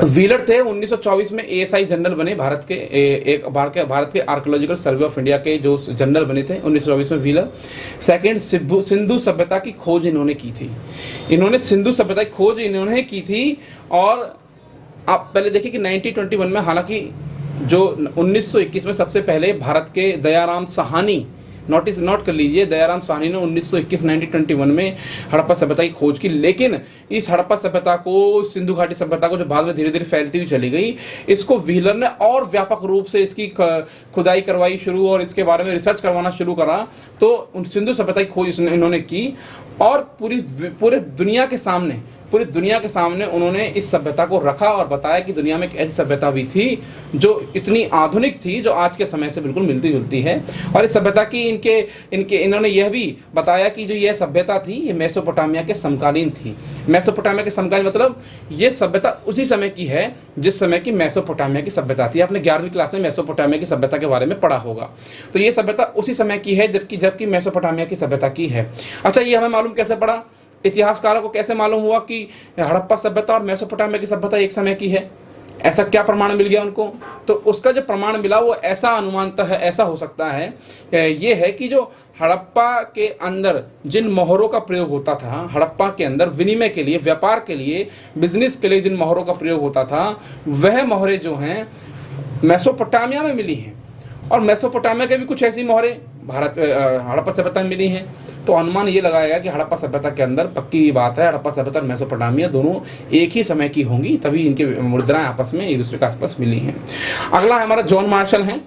व्हीलर थे 1924 में ASI जनरल बने, भारत के आर्कियोलॉजिकल सर्वे ऑफ इंडिया के जो जनरल बने थे 1924 में व्हीलर। सेकंड, सिंधु सभ्यता की खोज इन्होंने की थी। इन्होंने सिंधु सभ्यता की खोज इन्होंने की थी। और आप पहले देखिए कि 1921 में, हालांकि जो 1921 में सबसे पहले भारत के दयाराम साहनी, नोट कर लीजिए, दयाराम साहनी ने 1921 में हड़प्पा सभ्यता की खोज की। लेकिन इस हड़प्पा सभ्यता को, सिंधु घाटी सभ्यता को, जो बाद में धीरे धीरे फैलती हुई चली गई, इसको व्हीलर ने और व्यापक रूप से इसकी खुदाई करवाई शुरू, और इसके बारे में रिसर्च करवाना शुरू करा। तो सिंधु सभ्यता की खोज इन्होंने की, और पूरे दुनिया के सामने उन्होंने इस सभ्यता को रखा, और बताया कि दुनिया में एक ऐसी सभ्यता भी थी जो इतनी आधुनिक थी, जो आज के समय से बिल्कुल मिलती जुलती है। और इस सभ्यता की इन्होंने यह भी बताया कि जो यह सभ्यता थी, ये मेसोपोटामिया के समकालीन थी। मेसोपोटामिया के समकालीन मतलब ये सभ्यता उसी समय की है जिस समय की मेसोपोटामिया की सभ्यता थी। आपने 11वीं क्लास में मेसोपोटामिया की सभ्यता के बारे में पढ़ा होगा। तो ये सभ्यता उसी समय की है जबकि मेसोपोटामिया की सभ्यता की है। अच्छा, ये हमें मालूम कैसे पड़ा? इतिहासकारों को कैसे मालूम हुआ कि हड़प्पा सभ्यता और मेसोपोटामिया की सभ्यता एक समय की है? ऐसा क्या प्रमाण मिल गया उनको? तो उसका जो प्रमाण मिला वो ऐसा अनुमानतः है, ऐसा हो सकता है, ये है कि जो हड़प्पा के अंदर जिन मोहरों का प्रयोग होता था, हड़प्पा के अंदर विनिमय के लिए, व्यापार के लिए, बिजनेस के लिए जिन मोहरों का प्रयोग होता था, वह मोहरें जो हैं मेसोपोटामिया में मिली हैं। और मेसोपोटामिया के भी कुछ ऐसी मोहरें हड़प्पा सभ्यता में मिली हैं। तो अनुमान ये लगाया कि हड़प्पा सभ्यता के अंदर, पक्की बात है, हड़प्पा सभ्यता और मेसोपोटामिया दोनों एक ही समय की होंगी, तभी इनके मुद्राएं आपस में एक दूसरे के आसपास मिली हैं। अगला हमारा जॉन मार्शल हैं।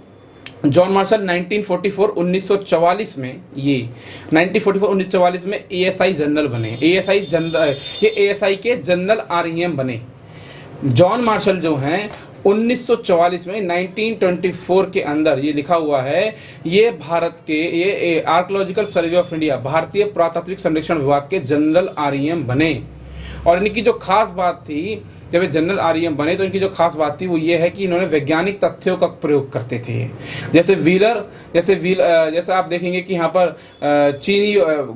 जॉन मार्शल 1944 में, ये 1944 में एएसआई जनरल बने। एएसआई जनरल, ये एएसआई के जनरल आरईएम बने। जॉन मार्शल जो हैं 1944 में 1924 के अंदर, ये लिखा हुआ है, ये भारत के, ये आर्कियोलॉजिकल सर्वे ऑफ इंडिया, भारतीय पुरातात्विक सर्वेक्षण विभाग के जनरल आरईएम बने। और इनकी जो खास बात थी, जब ये जनरल आरईएम बने तो इनकी जो खास बात थी वो ये है कि इन्होंने वैज्ञानिक तथ्यों का प्रयोग करते थे। जैसे आप देखेंगे कि यहाँ पर चीनी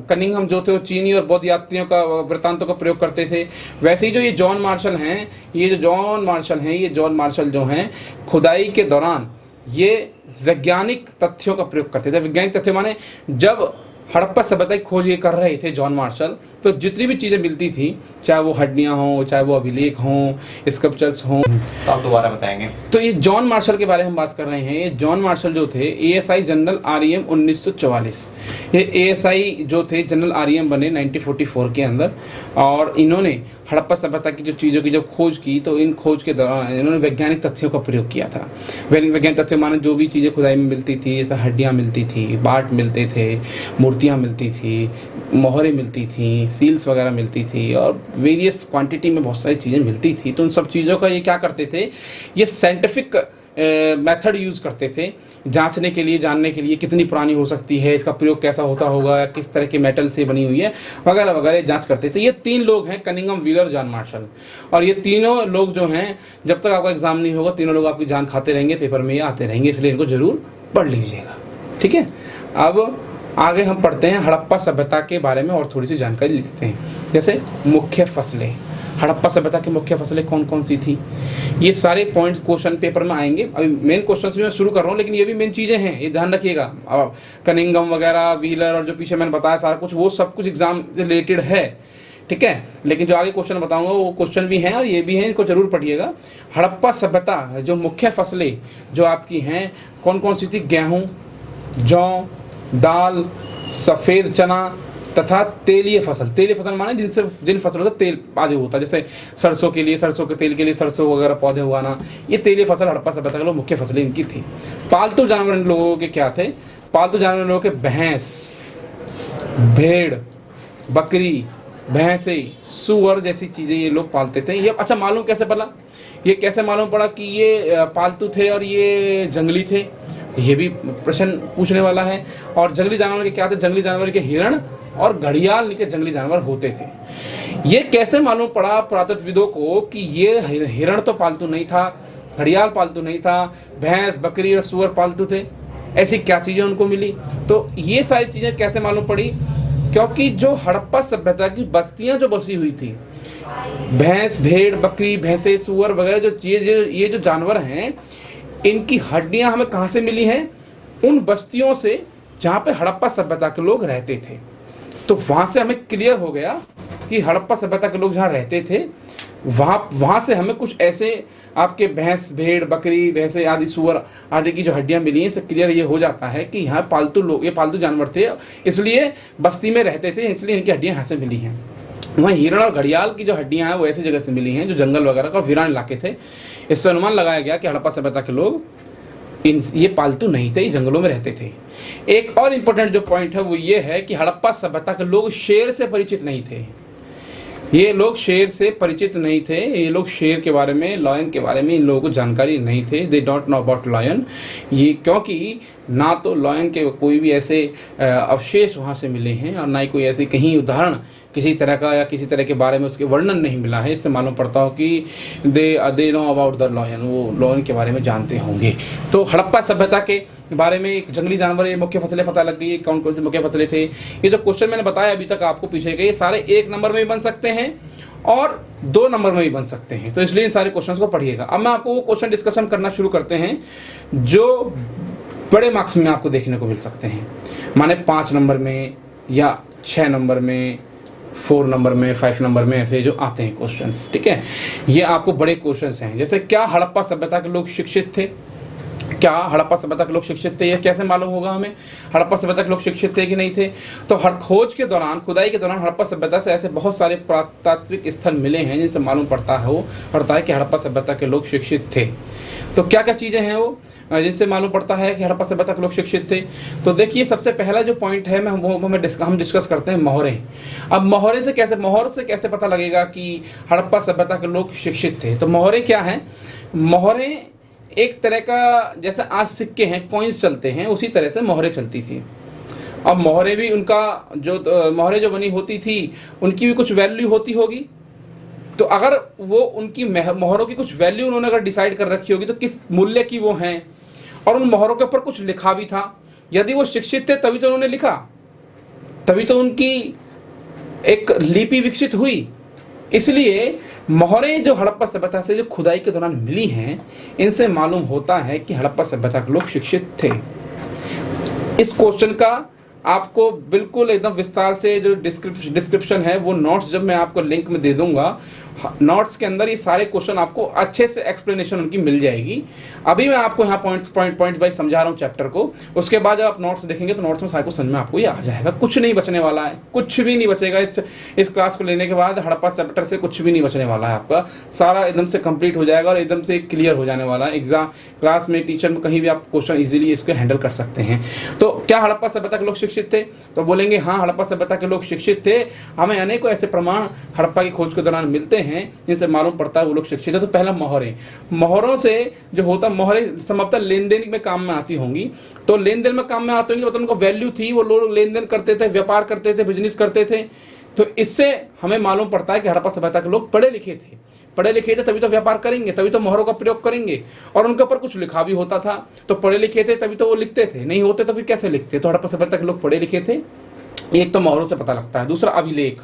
कनिंघम जो थे वो चीनी और बौद्ध यात्रियों का वृत्तांतों का प्रयोग करते थे। वैसे ही जो ये जॉन मार्शल जो हैं खुदाई के दौरान ये वैज्ञानिक तथ्यों का प्रयोग करते थे। वैज्ञानिक तथ्य माने, जब हड़प्पा सभ्यता की खोज ये कर रहे थे जॉन मार्शल, तो जितनी भी चीज़ें मिलती थी, चाहे वो हड्डियाँ हों, चाहे वो अभिलेख हों, स्कल्पचर्स हों, तो आप दोबारा बताएंगे। तो ये जॉन मार्शल के बारे में हम बात कर रहे हैं। ये जॉन मार्शल जो थे एएसआई जनरल आरईएम 1944, ये एएसआई जो थे जनरल आरईएम बने 1944 के अंदर। और इन्होंने हड़प्पा सभ्यता की जो चीज़ों की जब खोज की, तो इन खोज के दौरान इन्होंने वैज्ञानिक तथ्यों का प्रयोग किया था। वैज्ञानिक तथ्य माने जो भी चीज़ें खुदाई में मिलती थी, जैसे हड्डियाँ मिलती थी, बाट मिलते थे, मूर्तियाँ मिलती थी, मोहरें मिलती थी, सील्स वगैरह मिलती थी, और वेरियस क्वांटिटी में बहुत सारी चीज़ें मिलती थी। तो उन सब चीज़ों का ये क्या करते थे, ये साइंटिफिक मेथड यूज़ करते थे जांचने के लिए, जानने के लिए कितनी पुरानी हो सकती है, इसका प्रयोग कैसा होता होगा, किस तरह के मेटल से बनी हुई है, वगैरह वगैरह जांच करते थे। ये तीन लोग हैं, कनिंघम, व्हीलर, जॉन मार्शल। और ये तीनों लोग जो हैं, जब तक आपका एग्जाम नहीं होगा, तीनों लोग आपकी जान खाते रहेंगे, पेपर में ये आते रहेंगे, इसलिए इनको जरूर पढ़ लीजिएगा। ठीक है, अब आगे हम पढ़ते हैं हड़प्पा सभ्यता के बारे में और थोड़ी सी जानकारी लेते हैं। जैसे मुख्य फसलें, हड़प्पा सभ्यता की मुख्य फसलें कौन कौन सी थी, ये सारे पॉइंट्स क्वेश्चन पेपर में आएंगे। अभी मेन क्वेश्चन भी मैं शुरू कर रहा हूँ, लेकिन ये भी मेन चीज़ें हैं, ये ध्यान रखिएगा। कनिंघम वगैरह, व्हीलर और जो पीछे मैंने बताया सारा कुछ, वो सब कुछ एग्जाम से रिलेटेड है। ठीक है, लेकिन जो आगे क्वेश्चन बताऊंगा वो क्वेश्चन भी हैं और ये भी हैं, इनको जरूर पढ़िएगा। हड़प्पा सभ्यता जो मुख्य फसलें जो आपकी हैं कौन कौन सी थी, गेहूँ, जौ, दाल, सफ़ेद चना तथा तेलीय फसल। तेलीय फसल माने जिन फसलों से तेल आदि होता है, जैसे सरसों के लिए, सरसों के तेल के लिए सरसों वगैरह पौधे उगाना, ये तेलीय फसल हड़प्पा सभ्यता के लोग मुख्य फसलें इनकी थी। पालतू जानवर इन लोगों के क्या थे, पालतू जानवर इन लोगों के भैंस, भेड़, बकरी, भैंसे, सुअर जैसी चीज़ें ये लोग पालते थे। ये अच्छा मालूम कैसे पड़ा, ये कैसे मालूम पड़ा कि ये पालतू थे और ये जंगली थे, ये भी प्रश्न पूछने वाला है। और जंगली जानवर के क्या थे, जंगली जानवर के हिरण और घड़ियाल के जंगली जानवर होते थे। ये कैसे मालूम पड़ा पुरातत्वविदों को कि ये हिरण तो पालतू नहीं था, घड़ियाल पालतू नहीं था, भैंस, बकरी और सुअर पालतू थे, ऐसी क्या चीज़ें उनको मिली। तो ये सारी चीज़ें कैसे मालूम पड़ी, क्योंकि जो हड़प्पा सभ्यता की बस्तियाँ जो बसी हुई थी, भैंस, भेड़, बकरी, भैंसे, सुअर वगैरह जो ये जो जानवर हैं, इनकी हड्डियां हमें कहाँ से मिली हैं, उन बस्तियों से जहाँ पे हड़प्पा सभ्यता के लोग रहते थे। तो वहाँ से हमें क्लियर हो गया कि हड़प्पा सभ्यता के लोग जहाँ रहते थे वहाँ से हमें कुछ ऐसे आपके भैंस, भेड़, बकरी, भैंसे आदि, सुअर आदि की जो हड्डियाँ मिली हैं, इससे क्लियर ये हो जाता है कि यहाँ पालतू लोग, ये पालतू जानवर थे, इसलिए बस्ती में रहते थे, इसलिए इनकी हड्डियाँ यहाँ से मिली हैं। वहीं हिरण और घड़ियाल की जो हड्डियां हैं वो ऐसी जगह से मिली हैं जो जंगल वगैरह का वीरान इलाके थे। इससे अनुमान लगाया गया कि हड़प्पा सभ्यता के लोग ये पालतू नहीं थे, ये जंगलों में रहते थे। एक और इम्पोर्टेंट जो पॉइंट है वो ये है कि हड़प्पा सभ्यता के लोग शेर से परिचित नहीं थे। ये लोग शेर से परिचित नहीं थे, ये लोग शेर के बारे में, लॉयन के बारे में इन लोगों को जानकारी नहीं थे। They don't know about lion, ये क्योंकि ना तो लॉयन के कोई भी ऐसे अवशेष वहाँ से मिले हैं और ना ही कोई ऐसे कहीं उदाहरण किसी तरह का या किसी तरह के बारे में उसके वर्णन नहीं मिला है। इससे मालूम पड़ता हो कि they know about the lion, वो लॉयन के बारे में जानते होंगे। तो हड़प्पा सभ्यता के बारे में एक जंगली जानवर, ये मुख्य फसलें पता लग गई, कौन कौन सी मुख्य फसलें थे। ये जो क्वेश्चन मैंने बताया अभी तक आपको पीछे के, ये सारे 1 नंबर में भी बन सकते हैं और 2 नंबर में भी बन सकते हैं, तो इसलिए इन सारे क्वेश्चंस को पढ़िएगा। अब मैं आपको वो क्वेश्चन डिस्कशन करना शुरू करते हैं जो बड़े मार्क्स में आपको देखने को मिल सकते हैं, माने 5 नंबर में या 6 नंबर में, 4 नंबर में, 5 नंबर में, ऐसे जो आते हैं क्वेश्चंस। ठीक है, ये आपको बड़े क्वेश्चंस हैं। जैसे क्या हड़प्पा सभ्यता के लोग शिक्षित थे, क्या हड़प्पा सभ्यता के लोग शिक्षित थे? यह कैसे मालूम होगा हमें हड़प्पा सभ्यता के लोग शिक्षित थे कि नहीं थे? तो हर खोज के दौरान, खुदाई के दौरान हड़प्पा सभ्यता से ऐसे बहुत सारे पुरातात्विक स्थल मिले हैं जिनसे मालूम पड़ता है कि हड़प्पा सभ्यता के लोग शिक्षित थे। तो क्या क्या चीज़ें हैं वो जिनसे मालूम पड़ता है कि हड़प्पा सभ्यता के लोग शिक्षित थे? तो देखिए, सबसे पहला जो पॉइंट है हम डिस्कस करते हैं मोहरें। अब मोहरे से कैसे पता लगेगा कि हड़प्पा सभ्यता के लोग शिक्षित थे? तो मोहरें क्या हैं? मोहरें एक तरह का, जैसे आज सिक्के हैं, कॉइन्स चलते हैं, उसी तरह से मोहरें चलती थी। अब मोहरें भी मोहरें जो बनी होती थी उनकी भी कुछ वैल्यू होती होगी। तो अगर वो उनकी मोहरों की कुछ वैल्यू उन्होंने अगर डिसाइड कर रखी होगी तो किस मूल्य की वो हैं, और उन मोहरों के ऊपर कुछ लिखा भी था। यदि वो शिक्षित थे तभी तो उन्होंने लिखा, तभी तो उनकी एक लिपि विकसित हुई। इसलिए मोहरें जो हड़प्पा सभ्यता से जो खुदाई के दौरान मिली हैं, इनसे मालूम होता है कि हड़प्पा सभ्यता के लोग शिक्षित थे। इस क्वेश्चन का आपको बिल्कुल एकदम विस्तार से जो डिस्क्रिप्शन है, वो नोट्स जब मैं आपको लिंक में दे दूंगा, नोट्स के अंदर ये सारे क्वेश्चन आपको अच्छे से एक्सप्लेनेशन उनकी मिल जाएगी। अभी मैं आपको यहाँ पॉइंट वाइज समझा रहा हूँ चैप्टर को। उसके बाद जब आप नोट्स देखेंगे तो नोट्स में सारे को समझ में आपको ये आ जाएगा। कुछ नहीं बचने वाला है, कुछ भी नहीं बचेगा। इस क्लास को लेने के बाद हड़प्पा चैप्टर से कुछ भी नहीं बचने वाला है। आपका सारा एकदम से कंप्लीट हो जाएगा और एकदम से क्लियर हो जाने वाला है। एग्जाम क्लास में, टीचर में, कहीं भी आप क्वेश्चन ईजिली इसको हैंडल कर सकते हैं। तो क्या हड़प्पा सभ्यता के लोग शिक्षित थे? तो बोलेंगे हाँ, हड़प्पा सभ्यता के लोग शिक्षित थे। हमें अनेकों ऐसे प्रमाण हड़प्पा की खोज के दौरान मिलते हैं जिनसे मालूम पड़ता है वो लोग शिक्षित है। तो पहला मोहरों से जो होता, मोहरें संभवतः लेन देन में काम में आती होंगी। तो लेन देन में काम में आती होंगी, मतलब उनको वैल्यू थी, वो लोग लेन देन करते थे, व्यापार करते थे, बिजनेस करते थे। तो इससे हमें मालूम पड़ता है कि हड़प्पा सभ्यता के लोग पढ़े लिखे थे तभी तो व्यापार करेंगे, तभी तो मोहरों का प्रयोग करेंगे, और उनके ऊपर कुछ लिखा भी होता था। तो पढ़े लिखे थे तभी तो वो लिखते थे, नहीं होते तो फिर कैसे लिखते? तो हड़प्पा सभ्यता के लोग पढ़े लिखे थे, एक तो मोहरों से पता लगता है। दूसरा अभिलेख,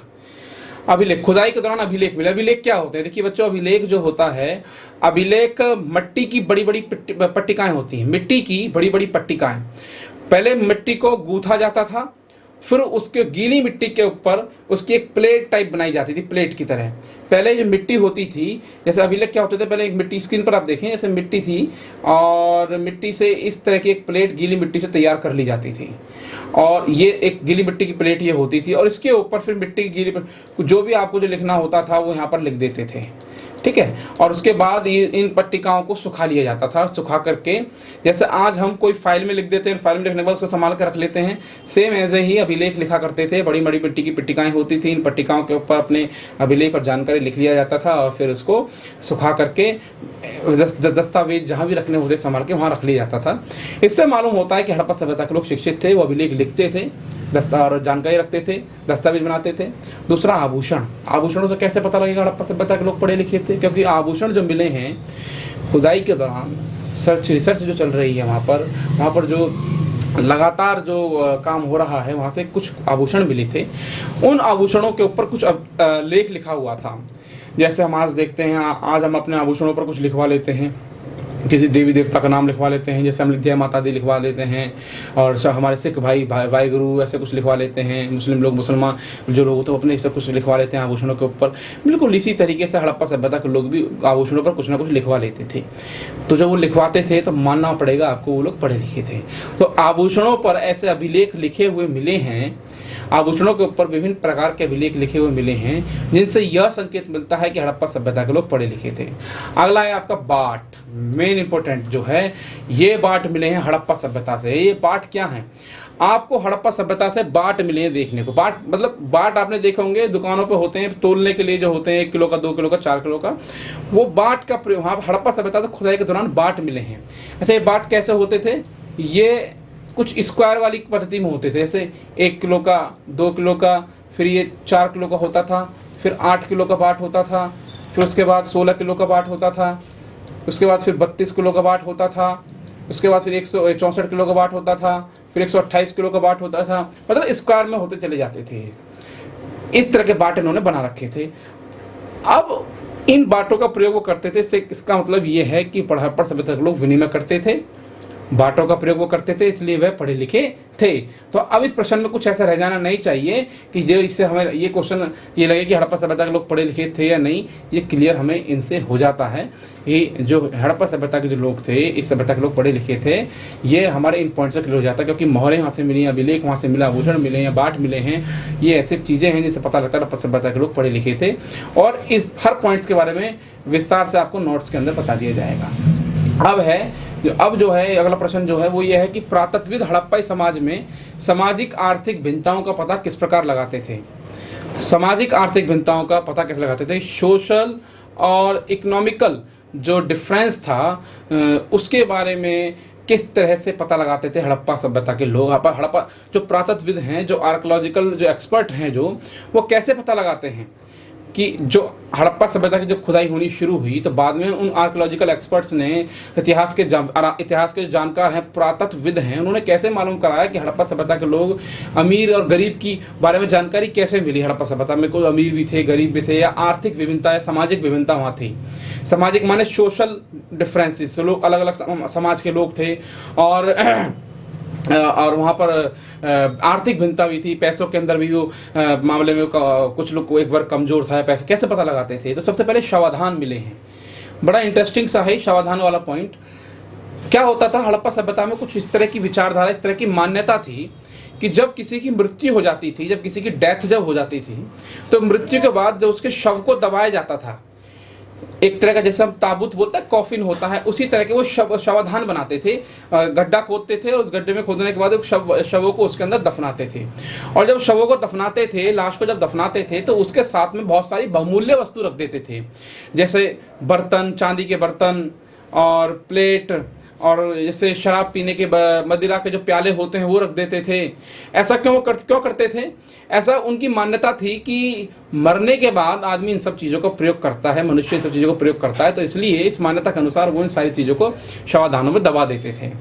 खुदाई के दौरान अभिलेख मिले। अभिलेख क्या होते हैं? देखिए बच्चों, अभिलेख जो होता है, अभिलेख मिट्टी की बड़ी बड़ी पट्टिकाएं होती हैं, मिट्टी की बड़ी बड़ी पट्टिकाएं। पहले मिट्टी को गूंथा जाता था, फिर उसके गीली मिट्टी के ऊपर उसकी एक प्लेट टाइप बनाई जाती थी, प्लेट की तरह। पहले जो मिट्टी होती थी, जैसे अभिलेख क्या होते थे, पहले एक मिट्टी, स्क्रीन पर आप देखें, जैसे मिट्टी थी और मिट्टी से इस तरह की एक प्लेट गीली मिट्टी से तैयार कर ली जाती थी, और ये एक गीली मिट्टी की प्लेट ये होती थी, और इसके ऊपर फिर मिट्टी की गीली जो भी आपको जो लिखना होता था वो यहाँ पर लिख देते थे, ठीक है। और उसके बाद इन पट्टिकाओं को सुखा लिया जाता था। सुखा करके, जैसे आज हम कोई फाइल में लिख देते हैं, फाइल में लिखने के बाद उसको संभाल कर रख लेते हैं, सेम ऐसे ही अभिलेख लिखा करते थे। बड़ी बड़ी मिट्टी की पट्टिकाएं होती थी, इन पट्टिकाओं के ऊपर अपने अभिलेख और जानकारी लिख लिया जाता था, और फिर उसको सुखा करके दस्तावेज जहाँ भी रखने होते संभाल के वहाँ रख लिया जाता था। इससे मालूम होता है कि हड़प्पा सभ्यता के लोग शिक्षित थे, वो अभिलेख लिखते थे, और जानकारी रखते थे, दस्तावेज बनाते थे। दूसरा आभूषण, आभूषणों से कैसे पता लगेगा हड़प्पा सभ्यता के लोग पढ़े लिखे थे? क्योंकि आभूषण जो मिले हैं खुदाई के दौरान, रिसर्च जो चल रही है वहाँ पर जो लगातार जो काम हो रहा है, वहाँ से कुछ आभूषण मिले थे। उन आभूषणों के ऊपर कुछ लेख लिखा हुआ था। जैसे हम आज देखते हैं, आज हम अपने आभूषणों पर कुछ लिखवा लेते हैं, किसी देवी देवता का नाम लिखवा लेते हैं, जैसे हम जय माता दी लिखवा लेते हैं, और हमारे सिख भाई वाहिगुरु ऐसे कुछ लिखवा लेते हैं। मुस्लिम लोग, मुसलमान जो लोग तो अपने सब कुछ लिखवा लेते हैं आभूषणों के ऊपर। बिल्कुल इसी तरीके से हड़प्पा सभ्यता के लोग भी आभूषणों पर कुछ ना कुछ लिखवा लेते थे। तो जब वो लिखवाते थे तो मानना पड़ेगा आपको वो लोग पढ़े लिखे थे। तो आभूषणों पर ऐसे अभिलेख लिखे हुए मिले हैं, आभूषणों के ऊपर विभिन्न प्रकार के अभिलेख लिखे हुए मिले हैं, जिनसे यह संकेत मिलता है कि हड़प्पा सभ्यता के लोग पढ़े लिखे थे। अगला है आपका बाट, मेन इंपॉर्टेंट जो है, ये बाट मिले हैं हड़प्पा सभ्यता से। ये बाट क्या है? आपको हड़प्पा सभ्यता से बाट मिले हैं देखने को। बाट मतलब बाट आपने देखे होंगे दुकानों पे होते हैं, तोलने के लिए जो होते हैं, 1 किलो का, 2 किलो का, 4 किलो का, वो बाट का प्रयोग वहाँ हड़प्पा सभ्यता से खुदाई के दौरान बाट मिले हैं। अच्छा, ये बाट कैसे होते थे? ये कुछ स्क्वायर वाली पद्धति में होते थे, जैसे 1 किलो का, 2 किलो का, फिर ये 4 किलो का होता था, फिर 8 किलो का बाट होता था, फिर उसके बाद 16 किलो का बाट होता था, उसके बाद फिर 32 किलो का बाट होता था, उसके बाद फिर 164 किलो का बाट होता था, फिर 128 किलो का बाट होता था। मतलब स्क्वायर में होते चले जाते थे। इस तरह के बाट इन्होंने बना रखे थे। अब इन बाटों का प्रयोग वो करते थे, इसका मतलब ये है कि हड़प्पा सभ्यता के लोग विनिमय करते थे, बाटों का प्रयोग वो करते थे, इसलिए वह पढ़े लिखे थे। तो अब इस प्रश्न में कुछ ऐसा रह जाना नहीं चाहिए कि जो इससे हमें ये क्वेश्चन ये लगे कि हड़प्पा सभ्यता के लोग पढ़े लिखे थे या नहीं। ये क्लियर हमें इनसे हो जाता है कि जो हड़प्पा सभ्यता के जो लोग थे, इस सभ्यता के लोग पढ़े लिखे थे। ये हमारे इन पॉइंट से क्लियर हो जाता है, क्योंकि मोहरें वहाँ से मिली, अभिलेख वहाँ से मिला, आभूषण मिले हैं, बाट मिले हैं। ये ऐसी चीज़ें हैं जिससे पता लगता है हड़प्पा सभ्यता के लोग पढ़े लिखे थे। और इस हर पॉइंट्स के बारे में विस्तार से आपको नोट्स के अंदर बता दिया जाएगा। अब जो है अगला प्रश्न जो है वो ये है कि पुरातत्वविद हड़प्पाई समाज में सामाजिक आर्थिक भिन्नताओं का पता किस प्रकार लगाते थे। सामाजिक आर्थिक भिन्नताओं का पता कैसे लगाते थे, सोशल और इकोनॉमिकल जो डिफरेंस था उसके बारे में किस तरह से पता लगाते थे हड़प्पा सभ्यता के लोग। हड़प्पा जो पुरातत्वविद हैं, जो आर्कोलॉजिकल जो एक्सपर्ट हैं, जो वो कैसे पता लगाते हैं कि जो हड़प्पा सभ्यता की जब खुदाई होनी शुरू हुई तो बाद में उन आर्कोलॉजिकल एक्सपर्ट्स ने इतिहास के जो जानकार हैं, पुरातत्वविद हैं, उन्होंने कैसे मालूम कराया कि हड़प्पा सभ्यता के लोग अमीर और गरीब की बारे में जानकारी कैसे मिली। हड़प्पा सभ्यता में कोई अमीर भी थे, गरीब भी थे, या आर्थिक विभिन्नता या सामाजिक विभिन्नता वहाँ थी। सामाजिक माने सोशल डिफरेंसेस, लोग अलग अलग समाज के लोग थे, और वहाँ पर आर्थिक भिन्नता भी थी। पैसों के अंदर भी वो मामले में कुछ लोग को एक वर्ग कमज़ोर था। पैसे कैसे पता लगाते थे, तो सबसे पहले शवाधान मिले हैं। बड़ा इंटरेस्टिंग सा है शवाधान वाला पॉइंट। क्या होता था, हड़प्पा सभ्यता में कुछ इस तरह की विचारधारा, इस तरह की मान्यता थी कि जब किसी की मृत्यु हो जाती थी, जब किसी की डेथ जब हो जाती थी, तो मृत्यु के बाद जो उसके शव को दबाया जाता था, एक तरह का जैसे हम ताबूत बोलते हैं, कॉफिन होता है, उसी तरह के वो शवाधान बनाते थे। गड्ढा खोदते थे और उस गड्ढे में खोदने के बाद शवों को उसके अंदर दफनाते थे। और जब शवों को दफनाते थे, लाश को जब दफनाते थे, तो उसके साथ में बहुत सारी बहुमूल्य वस्तु रख देते थे, जैसे बर्तन, चांदी के बर्तन और प्लेट, और जैसे शराब पीने के मदिरा के जो प्याले होते हैं वो रख देते थे। ऐसा क्यों करते थे? ऐसा उनकी मान्यता थी कि मरने के बाद आदमी इन सब चीज़ों का प्रयोग करता है, मनुष्य इन सब चीज़ों को प्रयोग करता है, तो इसलिए इस मान्यता के अनुसार वो इन सारी चीज़ों को शवाधानों में दबा देते थे।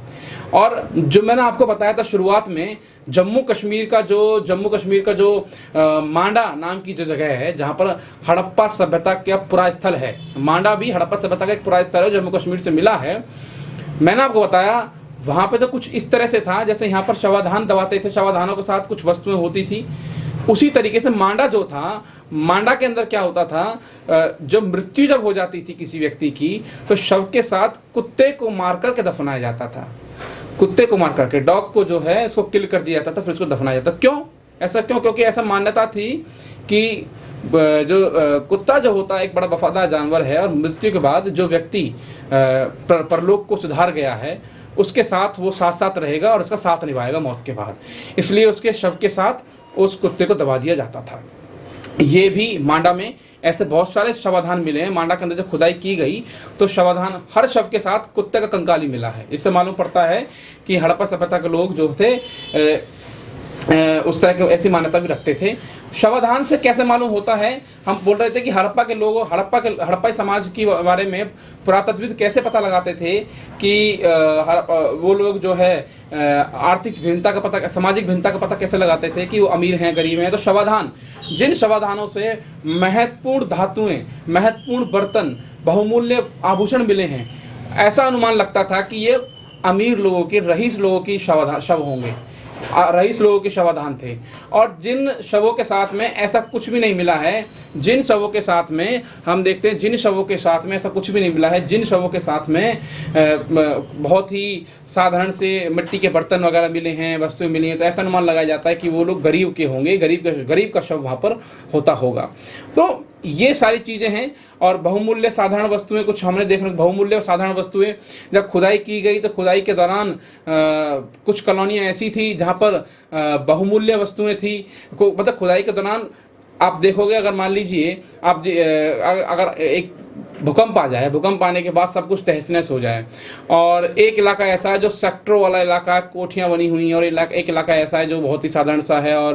और जो मैंने आपको बताया था शुरुआत में, जम्मू कश्मीर का जो मांडा नाम की जो जगह है, जहाँ पर हड़प्पा सभ्यता का पुरा स्थल है, मांडा भी हड़प्पा सभ्यता का एक पुरा स्थल है, जम्मू कश्मीर से मिला है। मैंने आपको बताया वहाँ पे तो कुछ इस तरह से था, जैसे यहाँ पर शवाधान दबाते थे, शवाधानों के साथ कुछ वस्तुएं होती थी, उसी तरीके से मांडा जो था, मांडा के अंदर क्या होता था, जब मृत्यु जब हो जाती थी किसी व्यक्ति की, तो शव के साथ कुत्ते को मार करके दफनाया जाता था। कुत्ते को मार करके, डॉग को जो है इसको किल कर दिया जाता था, फिर इसको दफनाया जाता। क्यों ऐसा? क्योंकि ऐसा मान्यता थी कि जो कुत्ता जो होता है एक बड़ा वफादार जानवर है, और मृत्यु के बाद जो व्यक्ति परलोक को सुधार गया है उसके साथ वो साथ साथ रहेगा और उसका साथ निभाएगा मौत के बाद, इसलिए उसके शव के साथ उस कुत्ते को दबा दिया जाता था। ये भी मांडा में ऐसे बहुत सारे शवाधान मिले हैं। मांडा के अंदर जब खुदाई की गई तो शवाधान हर शव के साथ कुत्ते का कंकाल ही मिला है। इससे मालूम पड़ता है कि हड़प्पा सभ्यता के लोग जो थे उस तरह के ऐसी मान्यता भी रखते थे। शवाधान से कैसे मालूम होता है? हम बोल रहे थे कि हड़प्पा के लोगों, हड़प्पाई समाज के बारे में पुरातत्वविद कैसे पता लगाते थे कि वो लोग जो है आर्थिक भिन्नता का पता, सामाजिक भिन्नता का पता कैसे लगाते थे कि वो अमीर हैं, गरीब हैं। तो शवाधान, जिन शवाधानों से महत्वपूर्ण धातुएं, महत्वपूर्ण बर्तन, बहुमूल्य आभूषण मिले हैं, ऐसा अनुमान लगता था कि ये अमीर लोगों के, रईस लोगों की शव होंगे, रईस लोगों के शवाधान थे। और जिन शवों के साथ में ऐसा कुछ भी नहीं मिला है, जिन शवों के साथ में हम देखते हैं, जिन शवों के साथ में ऐसा कुछ भी नहीं मिला है, जिन शवों के साथ में बहुत ही साधारण से मिट्टी के बर्तन वगैरह मिले हैं, वस्तुएं मिली हैं, तो ऐसा अनुमान लगाया जाता है कि वो लोग गरीब के होंगे, गरीब का शव वहाँ पर होता होगा। तो ये सारी चीज़ें हैं। और बहुमूल्य साधारण वस्तुएं, कुछ हमने देखने, बहुमूल्य साधारण वस्तुएं जब खुदाई की गई तो खुदाई के दौरान कुछ कॉलोनियाँ ऐसी थी जहाँ पर बहुमूल्य वस्तुएं थी। मतलब खुदाई के दौरान आप देखोगे, अगर मान लीजिए आप अगर एक भूकंप आ जाए, भूकंप आने के बाद सब कुछ तहस नहस हो जाए, और एक इलाका ऐसा है जो सेक्टरों वाला इलाका, कोठियाँ बनी हुई हैं, और एक इलाका ऐसा है जो बहुत ही साधारण सा है और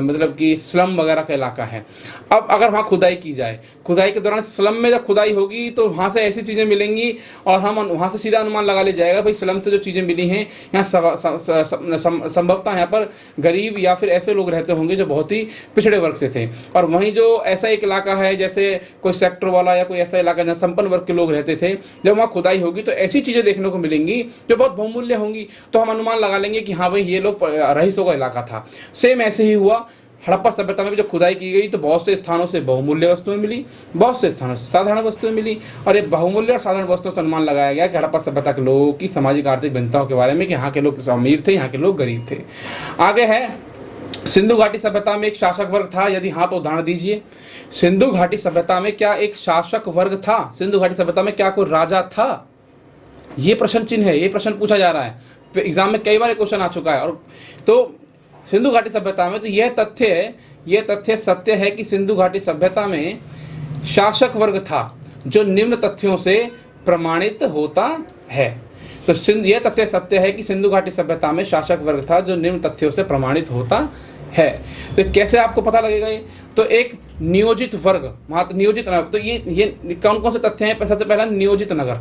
मतलब कि स्लम वगैरह का इलाका है। अब अगर वहाँ खुदाई की जाए, खुदाई के दौरान स्लम में जब खुदाई होगी तो वहाँ से ऐसी चीज़ें मिलेंगी और हम वहाँ से सीधा अनुमान लगा लिया जाएगा भाई स्लम से जो चीज़ें मिली हैं, यहाँ संभवतः यहाँ पर गरीब या फिर ऐसे लोग रहते होंगे जो बहुत ही पिछड़े वर्ग से थे। और वहीं जो ऐसा एक इलाका है जैसे कोई सेक्टर वाला या कोई ऐसा इलाका जहाँ संपन्न वर्ग के लोग रहते थे, जब वहाँ खुदाई होगी तो ऐसी चीज़ें देखने को मिलेंगी जो बहुत बहुमूल्य होंगी, तो हम अनुमान लगा लेंगे कि हाँ भाई ये लोग रईसों का इलाका था। सेम ऐसे ही हुआ हड़प्पा सभ्यता में भी जब खुदाई की गई तो बहुत से स्थानों से बहुमूल्य वस्तुएं मिली, बहुत से स्थानों से साधारण वस्तुएं मिली, और ये बहुमूल्य और साधारण वस्तुओं से अनुमान लगाया गया कि हड़प्पा सभ्यता के लोगों की सामाजिक आर्थिक भिन्नताओं के बारे में कि यहाँ के लोग अमीर थे, यहाँ के लोग गरीब थे। आगे है सिंधु घाटी सभ्यता में एक शासक वर्ग था, यदि हाँ तो उदाहरण दीजिए। सिंधु घाटी सभ्यता में क्या एक शासक वर्ग था? सिंधु घाटी सभ्यता में क्या कोई राजा था? ये प्रश्न चिन्ह है, ये प्रश्न पूछा जा रहा है एग्जाम में, कई बार क्वेश्चन आ चुका है। और तो सिंधु घाटी सभ्यता में तो यह तथ्य सत्य है कि सिंधु घाटी सभ्यता में शासक वर्ग था जो निम्न तथ्यों से प्रमाणित होता है। तो यह तथ्य सत्य है कि सिंधु घाटी सभ्यता में शासक वर्ग था जो निम्न तथ्यों से प्रमाणित होता है। तो कैसे आपको पता लगेगा ये? तो एक नियोजित वर्ग, नियोजित नगर, तो ये कौन कौन से तथ्य हैं? सबसे पहला नियोजित नगर।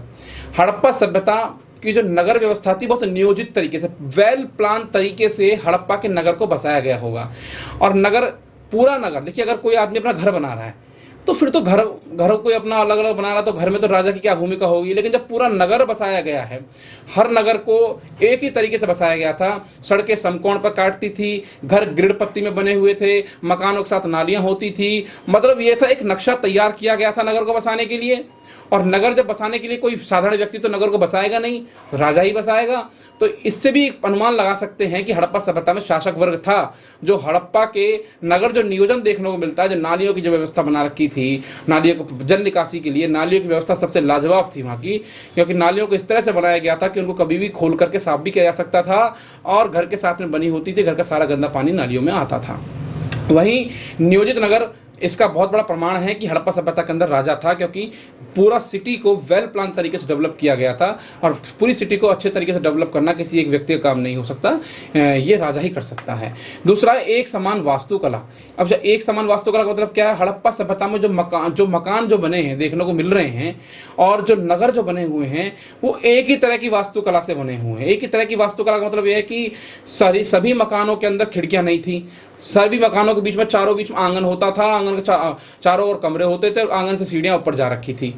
हड़प्पा सभ्यता की जो नगर व्यवस्था थी बहुत नियोजित तरीके से, वेल प्लान तरीके से हड़प्पा के नगर को बसाया गया होगा। और नगर, पूरा नगर, देखिए अगर कोई आदमी अपना घर बना रहा है तो फिर तो घरों को अपना अलग अलग बना रहा, तो घर में तो राजा की क्या भूमिका होगी। लेकिन जब पूरा नगर बसाया गया है, हर नगर को एक ही तरीके से बसाया गया था, सड़कें समकोण पर काटती थी, घर ग्रिड पत्ती में बने हुए थे, मकानों के साथ नालियां होती थी, मतलब ये था एक नक्शा तैयार किया गया था नगर को बसाने के लिए। और नगर जब बसाने के लिए कोई साधारण व्यक्ति तो नगर को बसाएगा नहीं, राजा ही बसाएगा। तो इससे भी अनुमान लगा सकते हैं कि हड़प्पा सभ्यता में शासक वर्ग था जो हड़प्पा के नगर जो नियोजन देखने को मिलता है, जो नालियों की जो व्यवस्था बना रखी थी, नालियों को जल निकासी के लिए नालियों की व्यवस्था सबसे लाजवाब थी वहाँ की, क्योंकि नालियों को इस तरह से बनाया गया था कि उनको कभी भी खोल करके साफ भी किया जा सकता था और घर के साथ में बनी होती थी, घर का सारा गंदा पानी नालियों में आता था। वहीं नियोजित नगर इसका बहुत बड़ा प्रमाण है कि हड़प्पा सभ्यता के अंदर राजा था, क्योंकि पूरा सिटी को वेल प्लान तरीके से डेवलप किया गया था, और पूरी सिटी को अच्छे तरीके से डेवलप करना किसी एक व्यक्ति का काम नहीं हो सकता, ये राजा ही कर सकता है। दूसरा, एक समान वास्तुकला। अब जब एक समान वास्तुकला का मतलब क्या है? हड़प्पा सभ्यता में जो मकान जो बने हैं देखने को मिल रहे हैं, और जो नगर जो बने हुए हैं वो एक ही तरह की वास्तुकला से बने हुए हैं। एक ही तरह की वास्तुकला का मतलब यह है कि सभी मकानों के अंदर खिड़कियां नहीं थी, सभी मकानों के बीच में बीच में आंगन होता था, आंगन के चारों ओर कमरे होते थे, आंगन से सीढ़ियां ऊपर जा रखी थी।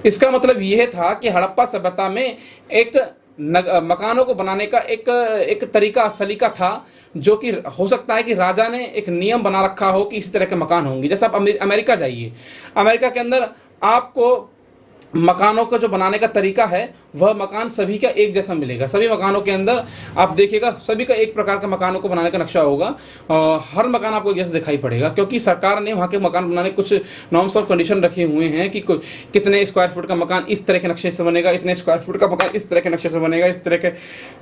इसका मतलब यह था कि हड़प्पा सभ्यता में एक मकानों को बनाने का एक तरीका सलीका था, जो कि हो सकता है कि राजा ने एक नियम बना रखा हो कि इस तरह के मकान होंगे। जैसे आप अमेरिका जाइए, अमेरिका के अंदर आपको मकानों का जो बनाने का तरीका है वह मकान सभी का एक जैसा मिलेगा। सभी मकानों के अंदर आप देखिएगा सभी का एक प्रकार का मकानों को बनाने का नक्शा होगा, हर मकान आपको एक जैसा दिखाई पड़ेगा, क्योंकि सरकार ने वहाँ के मकान बनाने कुछ नॉर्म्स और कंडीशन रखे हुए हैं कि कितने स्क्वायर फुट का मकान इस तरह के नक्शे से बनेगा, इतने स्क्वायर फुट का मकान इस तरह के नक्शे से बनेगा, इस तरह के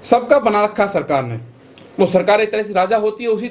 सबका बना रखा सरकार ने। वो सरकार एक तरह से राजा होती है, उसी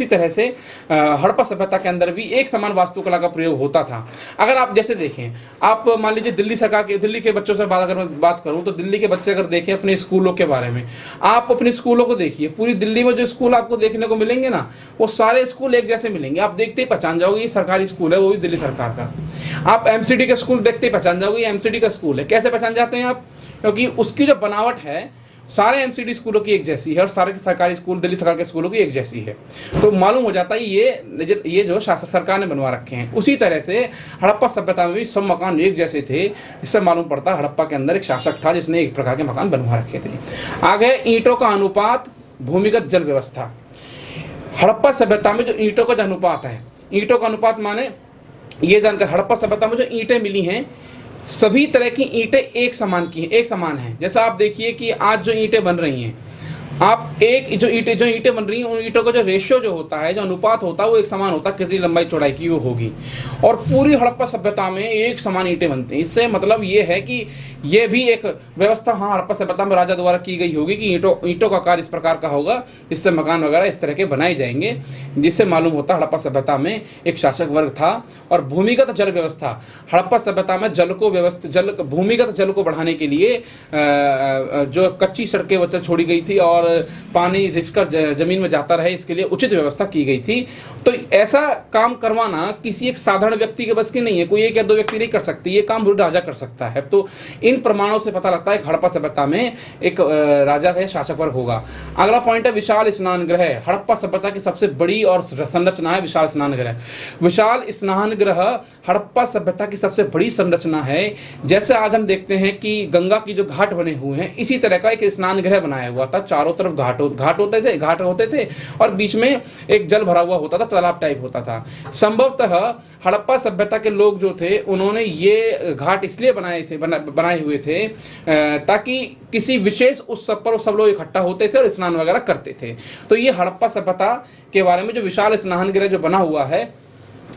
तरह से हड़प्पा सभ्यता के अंदर भी एक समान वास्तुकला का प्रयोग होता था। अगर आप जैसे देखें, आप मान लीजिए दिल्ली के बच्चों से अगर मैं बात करूं तो दिल्ली के बच्चे अगर देखें अपने स्कूलों के बारे में, आप अपने स्कूलों को देखिए, पूरी दिल्ली में जो स्कूल आपको देखने को मिलेंगे ना, वो सारे स्कूल एक जैसे मिलेंगे। आप देखते ही पहचान जाओगे ये सरकारी स्कूल है, वो भी दिल्ली सरकार का। आप एमसीडी का स्कूल देखते ही पहचान जाओगे ये एमसीडी का स्कूल है। कैसे पहचान जाते हैं आप? क्योंकि उसकी जो बनावट है सारे एमसीडी स्कूलों की एक जैसी है और सारे सरकारी स्कूल दिल्ली सरकार के स्कूलों की एक जैसी है। तो मालूम हो जाता है ये जो सरकार ने बनवा रखे हैं। उसी तरह से हड़प्पा सभ्यता में भी सब मकान एक जैसे थे। इससे मालूम पड़ता है हड़प्पा के अंदर एक शासक था जिसने एक प्रकार के मकान बनवा रखे थे। आगे ईंटों का अनुपात, भूमिगत जल व्यवस्था। हड़प्पा सभ्यता में जो ईंटों का जो अनुपात है, ईंटों का अनुपात माने ये जानकर हड़प्पा सभ्यता में जो ईंटें मिली हैं सभी तरह की ईंटें एक समान हैं। जैसा आप देखिए कि आज जो ईंटें बन रही हैं, आप जो ईंटें बन रही हैं उन ईंटों का जो रेशियो जो होता है, जो अनुपात होता है वो एक समान होता है, कितनी लंबाई चौड़ाई की वो होगी। और पूरी हड़प्पा सभ्यता में एक समान ईंटें बनती हैं। इससे मतलब ये है कि ये भी एक व्यवस्था हड़प्पा सभ्यता में राजा द्वारा की गई होगी कि ईंटों का कार्य इस प्रकार का होगा, इससे मकान वगैरह इस तरह के बनाए जाएंगे, जिससे मालूम होता है हड़प्पा सभ्यता में एक शासक वर्ग था। और भूमिगत जल व्यवस्था, हड़प्पा सभ्यता में भूमिगत जल को बढ़ाने के लिए जो कच्ची सड़कें छोड़ी गई थी और और पानी रिसकर ज़मीन में जाता रहे, इसके लिए उचित व्यवस्था की गई थी। तो ऐसा काम करवाना किसी एक साधारण व्यक्ति के बस की नहीं है, कोई एक या दो व्यक्ति नहीं कर सकती, ये काम राजा कर सकता है। तो इन प्रमाणों से पता लगता है कि हड़प्पा सभ्यता में एक राजा का शासक वर्ग होगा। अगला पॉइंट है विशाल स्नान गृह। हड़प्पा सभ्यता की सबसे बड़ी और संरचना है विशाल स्नान गृह। विशाल स्नान गृह हड़प्पा सभ्यता की सबसे बड़ी संरचना है। जैसे आज हम देखते हैं कि गंगा की जो घाट बने हुए हैं, इसी तरह का एक स्नान गृह बनाया हुआ था। चारों तरफ घाट होते थे और बीच में एक जल भरा हुआ होता था, तालाब टाइप होता था। संभवतः हड़प्पा सभ्यता के लोग जो थे उन्होंने ये घाट इसलिए बनाए हुए थे ताकि किसी विशेष उत्सव पर सब लोग इकट्ठा होते थे और स्नान वगैरह करते थे। तो ये हड़प्पा सभ्यता के बारे में जो विशाल स्नान गृह जो बना हुआ है,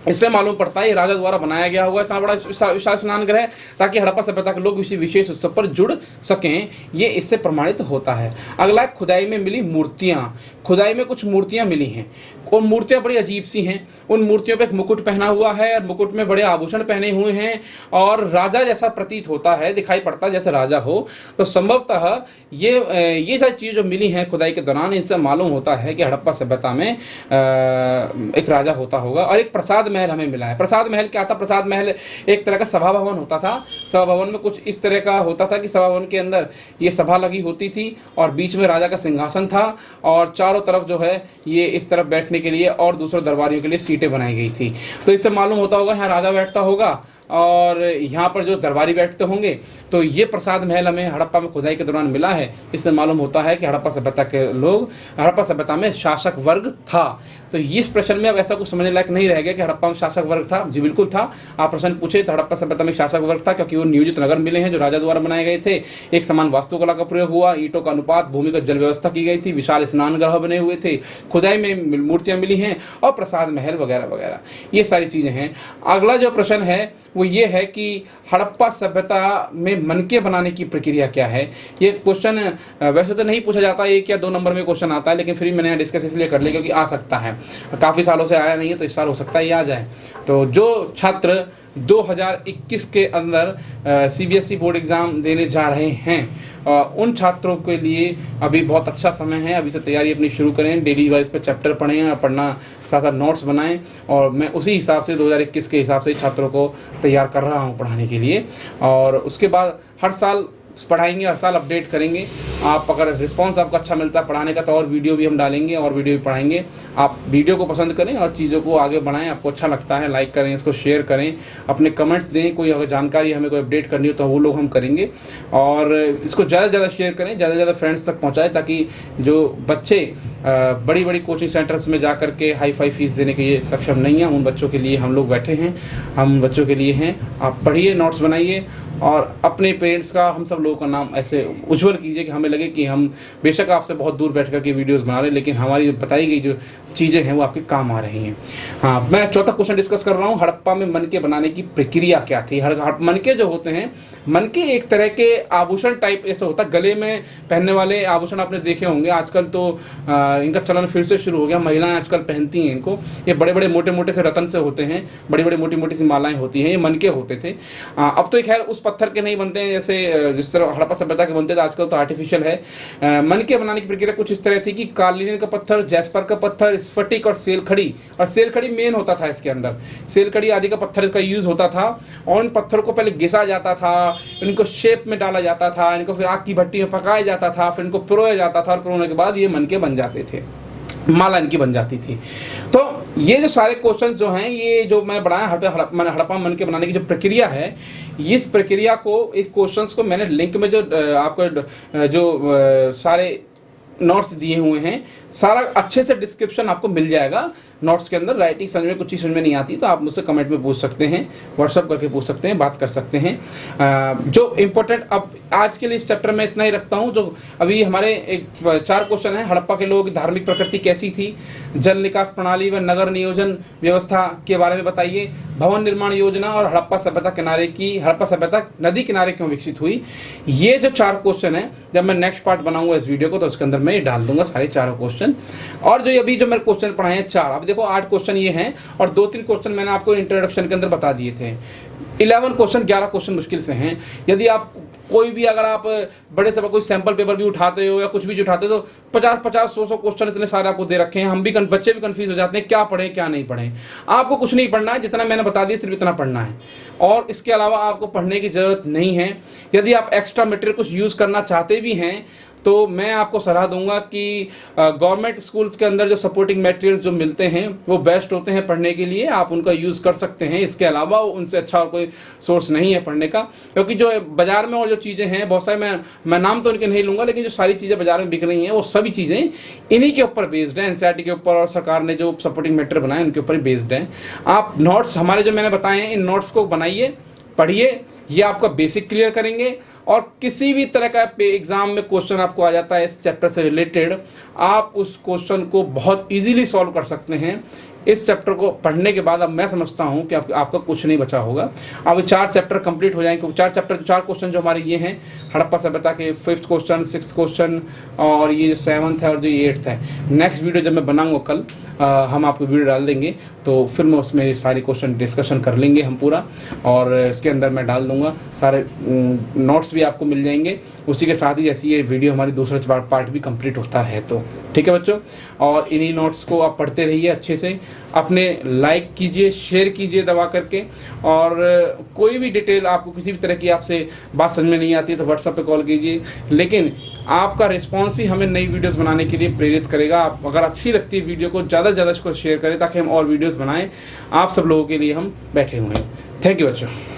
इससे मालूम पड़ता है ये राजा द्वारा बनाया गया हुआ इतना बड़ा विशाल स्नान गृह ताकि हड़प्पा सभ्यता के लोग किसी विशेष उत्सव पर जुड़ सकें, ये इससे प्रमाणित होता है। अगला खुदाई में मिली मूर्तियां। खुदाई में कुछ मूर्तियां मिली हैं, वो मूर्तियां बड़ी अजीब सी हैं। उन मूर्तियों पे एक मुकुट पहना हुआ है और मुकुट में बड़े आभूषण पहने हुए हैं और राजा जैसा प्रतीत होता है, दिखाई पड़ता है जैसे राजा हो। तो संभवतः ये सारी चीज़ें जो मिली हैं खुदाई के दौरान, इससे मालूम होता है कि हड़प्पा सभ्यता में एक राजा होता होगा। और एक प्रसाद महल हमें मिला है। प्रसाद महल क्या था? प्रसाद महल एक तरह का सभा भवन होता था। सभा भवन में कुछ इस तरह का होता था कि सभा भवन के अंदर ये सभा लगी होती थी और बीच में राजा का सिंहासन था और चारों तरफ जो है ये इस तरफ बैठने के लिए और दूसरे दरबारियों के लिए सीटें बनाई गई थी। तो इससे मालूम होता होगा यहाँ राजा बैठता होगा और यहाँ पर जो दरबारी बैठते होंगे। तो ये प्रसाद महल हमें हड़प्पा में खुदाई के दौरान मिला है। इससे मालूम होता है कि हड़प्पा सभ्यता में शासक वर्ग था। तो इस प्रश्न में अब ऐसा कुछ समझने लायक नहीं रह गया कि हड़प्पा में शासक वर्ग था। जी बिल्कुल था। आप प्रश्न पूछे तो हड़प्पा सभ्यता में शासक वर्ग था, क्योंकि वो नियोजित नगर मिले हैं जो राजा द्वारा बनाए गए थे। एक समान वास्तुकला का प्रयोग हुआ, ईंटों का अनुपात, भूमिगत जल व्यवस्था की गई थी, विशाल स्नान गृह बने हुए थे, खुदाई में मूर्तियां मिली हैं और प्रसाद महल वगैरह वगैरह, ये सारी चीजें हैं। अगला जो प्रश्न है वो ये है कि हड़प्पा सभ्यता में मनके बनाने की प्रक्रिया क्या है। ये क्वेश्चन वैसे तो नहीं पूछा जाता, 1 या 2 नंबर में क्वेश्चन आता है, लेकिन फिर मैंने डिस्कस इसलिए कर लिया क्योंकि आ सकता है। काफ़ी सालों से आया नहीं है तो इस साल हो सकता है ये आ जाए। तो जो छात्र 2021 के अंदर सीबीएसई बोर्ड एग्ज़ाम देने जा रहे हैं उन छात्रों के लिए अभी बहुत अच्छा समय है। अभी से तैयारी अपनी शुरू करें, डेली वाइज पे चैप्टर पढ़ें और पढ़ना साथ साथ नोट्स बनाएं। और मैं उसी हिसाब से 2021 के हिसाब से छात्रों को तैयार कर रहा हूं पढ़ाने के लिए। और उसके बाद हर साल पढ़ाएंगे, हर साल अपडेट करेंगे। आप अगर रिस्पांस आपको अच्छा मिलता है पढ़ाने का तो और वीडियो भी हम डालेंगे और वीडियो भी पढ़ाएंगे। आप वीडियो को पसंद करें और चीज़ों को आगे बढ़ाएं। आपको अच्छा लगता है लाइक करें, इसको शेयर करें, अपने कमेंट्स दें। कोई अगर जानकारी हमें कोई अपडेट करनी हो तो वो लोग हम करेंगे। और इसको ज़्यादा से ज़्यादा शेयर करें, ज़्यादा से ज़्यादा फ्रेंड्स तक पहुँचाएँ, ताकि जो बच्चे बड़ी बड़ी कोचिंग सेंटर्स में जा कर के हाई फाई फीस देने के लिए सक्षम नहीं हैं, उन बच्चों के लिए हम लोग बैठे हैं, हम बच्चों के लिए हैं। आप पढ़िए, नोट्स बनाइए और अपने पेरेंट्स का, हम सब लोगों का नाम ऐसे उज्जवल कीजिए कि हमें लगे कि हम बेशक आपसे बहुत दूर बैठ कर के वीडियोज़ बना रहे हैं, लेकिन हमारी बताई गई जो चीज़ें हैं वो आपके काम आ रही हैं। हाँ, मैं चौथा क्वेश्चन डिस्कस कर रहा हूँ, हड़प्पा में मनके बनाने की प्रक्रिया क्या थी। मनके जो होते हैं, मनके एक तरह के आभूषण टाइप ऐसा होता है, गले में पहनने वाले आभूषण आपने देखे होंगे। आजकल तो इनका चलन फिर से शुरू हो गया, महिलाएं आजकल पहनती हैं इनको। ये बड़े बड़े मोटे मोटे से रतन से होते हैं, बड़ी बड़ी मोटी मोटी सी मालाएं होती हैं, ये मनके होते थे। अब तो खैर उस पत्थर के नहीं बनते हैं जैसे जिस तरह हड़प्पा सभ्यता के बनते थे, आजकल तो आर्टिफिशियल है। मनके बनाने की प्रक्रिया कुछ इस तरह थी कि कालीन का पत्थर, जैस्पर का पत्थर, स्फटिक और सेलखड़ी, और सेलखड़ी मेन होता था इसके अंदर, सेलखड़ी आदि का पत्थर का यूज होता था। और इन पत्थरों को पहले घिसा जाता था, इनको शेप में डाला जाता था, इनको फिर आग की भट्टी में पकाया जाता था, फिर इनको पिरोया जाता था और पिरोने के बाद ये मनके बन जाते थे, माला इनकी बन जाती थी। तो ये जो सारे क्वेश्चंस जो हैं, ये जो मैं बढ़ाया हड़प्पा मनके बनाने की जो प्रक्रिया है, इस प्रक्रिया को, इस क्वेश्चंस को मैंने लिंक में जो आपको जो सारे नोट्स दिए हुए हैं, सारा अच्छे से डिस्क्रिप्शन आपको मिल जाएगा नोट्स के अंदर। राइटिंग समझ में कुछ चीज़ समझ में नहीं आती तो आप मुझसे कमेंट में पूछ सकते हैं, व्हाट्सअप करके पूछ सकते हैं, बात कर सकते हैं। जो इम्पोर्टेंट अब आज के लिए इस चैप्टर में इतना ही रखता हूँ। जो अभी हमारे 4 क्वेश्चन हैं, हड़प्पा के लोग धार्मिक प्रकृति कैसी थी, जल निकास प्रणाली व नगर नियोजन व्यवस्था के बारे में बताइए, भवन निर्माण योजना और हड़प्पा सभ्यता नदी किनारे क्यों विकसित हुई। ये जो 4 क्वेश्चन हैं, जब मैं नेक्स्ट पार्ट बनाऊंगा इस वीडियो को तो उसके अंदर मैं डाल दूंगा सारे 4 क्वेश्चन। और जो अभी जो मेरे क्वेश्चन पढ़ाए हैं 4, अब देखो 8 क्वेश्चन ये हैं और 2-3 क्वेश्चन मैंने आपको इंट्रोडक्शन के अंदर बता दिए थे। 11 क्वेश्चन, 11 क्वेश्चन मुश्किल से हैं। यदि आप कोई भी अगर आप बड़े से कोई सैंपल पेपर भी उठाते हो या कुछ भी उठाते हो तो 50-50 100 क्वेश्चन इतने सारे आपको दे रखे हैं, हम भी बच्चे भी कंफ्यूज हो जाते हैं क्या पढ़ें क्या नहीं पढ़ें। आपको कुछ नहीं पढ़ना है, जितना मैंने बता दिया सिर्फ इतना पढ़ना है, और इसके अलावा आपको पढ़ने की ज़रूरत नहीं है। यदि आप एक्स्ट्रा मटेरियल कुछ यूज़ करना चाहते भी हैं तो मैं आपको सलाह दूंगा कि गवर्नमेंट स्कूल्स के अंदर जो सपोर्टिंग मटेरियल्स जो मिलते हैं वो बेस्ट होते हैं पढ़ने के लिए, आप उनका यूज़ कर सकते हैं। इसके अलावा उनसे अच्छा और कोई सोर्स नहीं है पढ़ने का, क्योंकि जो बाज़ार में और जो चीज़ें हैं बहुत सारे, मैं नाम तो उनके नहीं लूँगा, लेकिन जो सारी चीज़ें बाज़ार में बिक रही हैं वो सभी चीज़ें इन्हीं के ऊपर बेस्ड हैं, एनसीईआरटी के ऊपर, और सरकार ने जो सपोर्टिंग मटेरियल बनाए उनके ऊपर ही बेस्ड हैं। आप नोट्स हमारे जो मैंने बताए हैं इन नोट्स को बनाइए, पढ़िए, ये आपका बेसिक क्लियर करेंगे, और किसी भी तरह का एग्ज़ाम में क्वेश्चन आपको आ जाता है इस चैप्टर से रिलेटेड, आप उस क्वेश्चन को बहुत इजीली सॉल्व कर सकते हैं। इस चैप्टर को पढ़ने के बाद अब मैं समझता हूं कि आपका कुछ नहीं बचा होगा। अब 4 चैप्टर कंप्लीट हो जाएंगे, 4 क्वेश्चन जो हमारे ये हैं हड़प्पा सभ्यता के 5th क्वेश्चन, 6th क्वेश्चन, और ये 7th है और जो 8th है। नेक्स्ट वीडियो जब मैं बनाऊंगा कल, हम आपको वीडियो डाल देंगे, तो फिर मैं उसमें सारे क्वेश्चन डिस्कशन कर लेंगे हम पूरा, और इसके अंदर मैं डाल दूंगा सारे नोट्स भी आपको मिल जाएंगे उसी के साथ ही, जैसे ये वीडियो हमारी दूसरा पार्ट भी कंप्लीट होता है। तो ठीक है बच्चों, और इन्हीं नोट्स को आप पढ़ते रहिए अच्छे से, अपने लाइक कीजिए, शेयर कीजिए दबा करके, और कोई भी डिटेल आपको किसी भी तरह की आपसे बात समझ में नहीं आती है तो व्हाट्सएप पे कॉल कीजिए, लेकिन आपका रिस्पॉन्स ही हमें नई वीडियोस बनाने के लिए प्रेरित करेगा। आप अगर अच्छी लगती है वीडियो को ज़्यादा से ज़्यादा इसको शेयर करें ताकि हम और वीडियोस बनाएं, आप सब लोगों के लिए हम बैठे हुए हैं। थैंक यू बच्चों।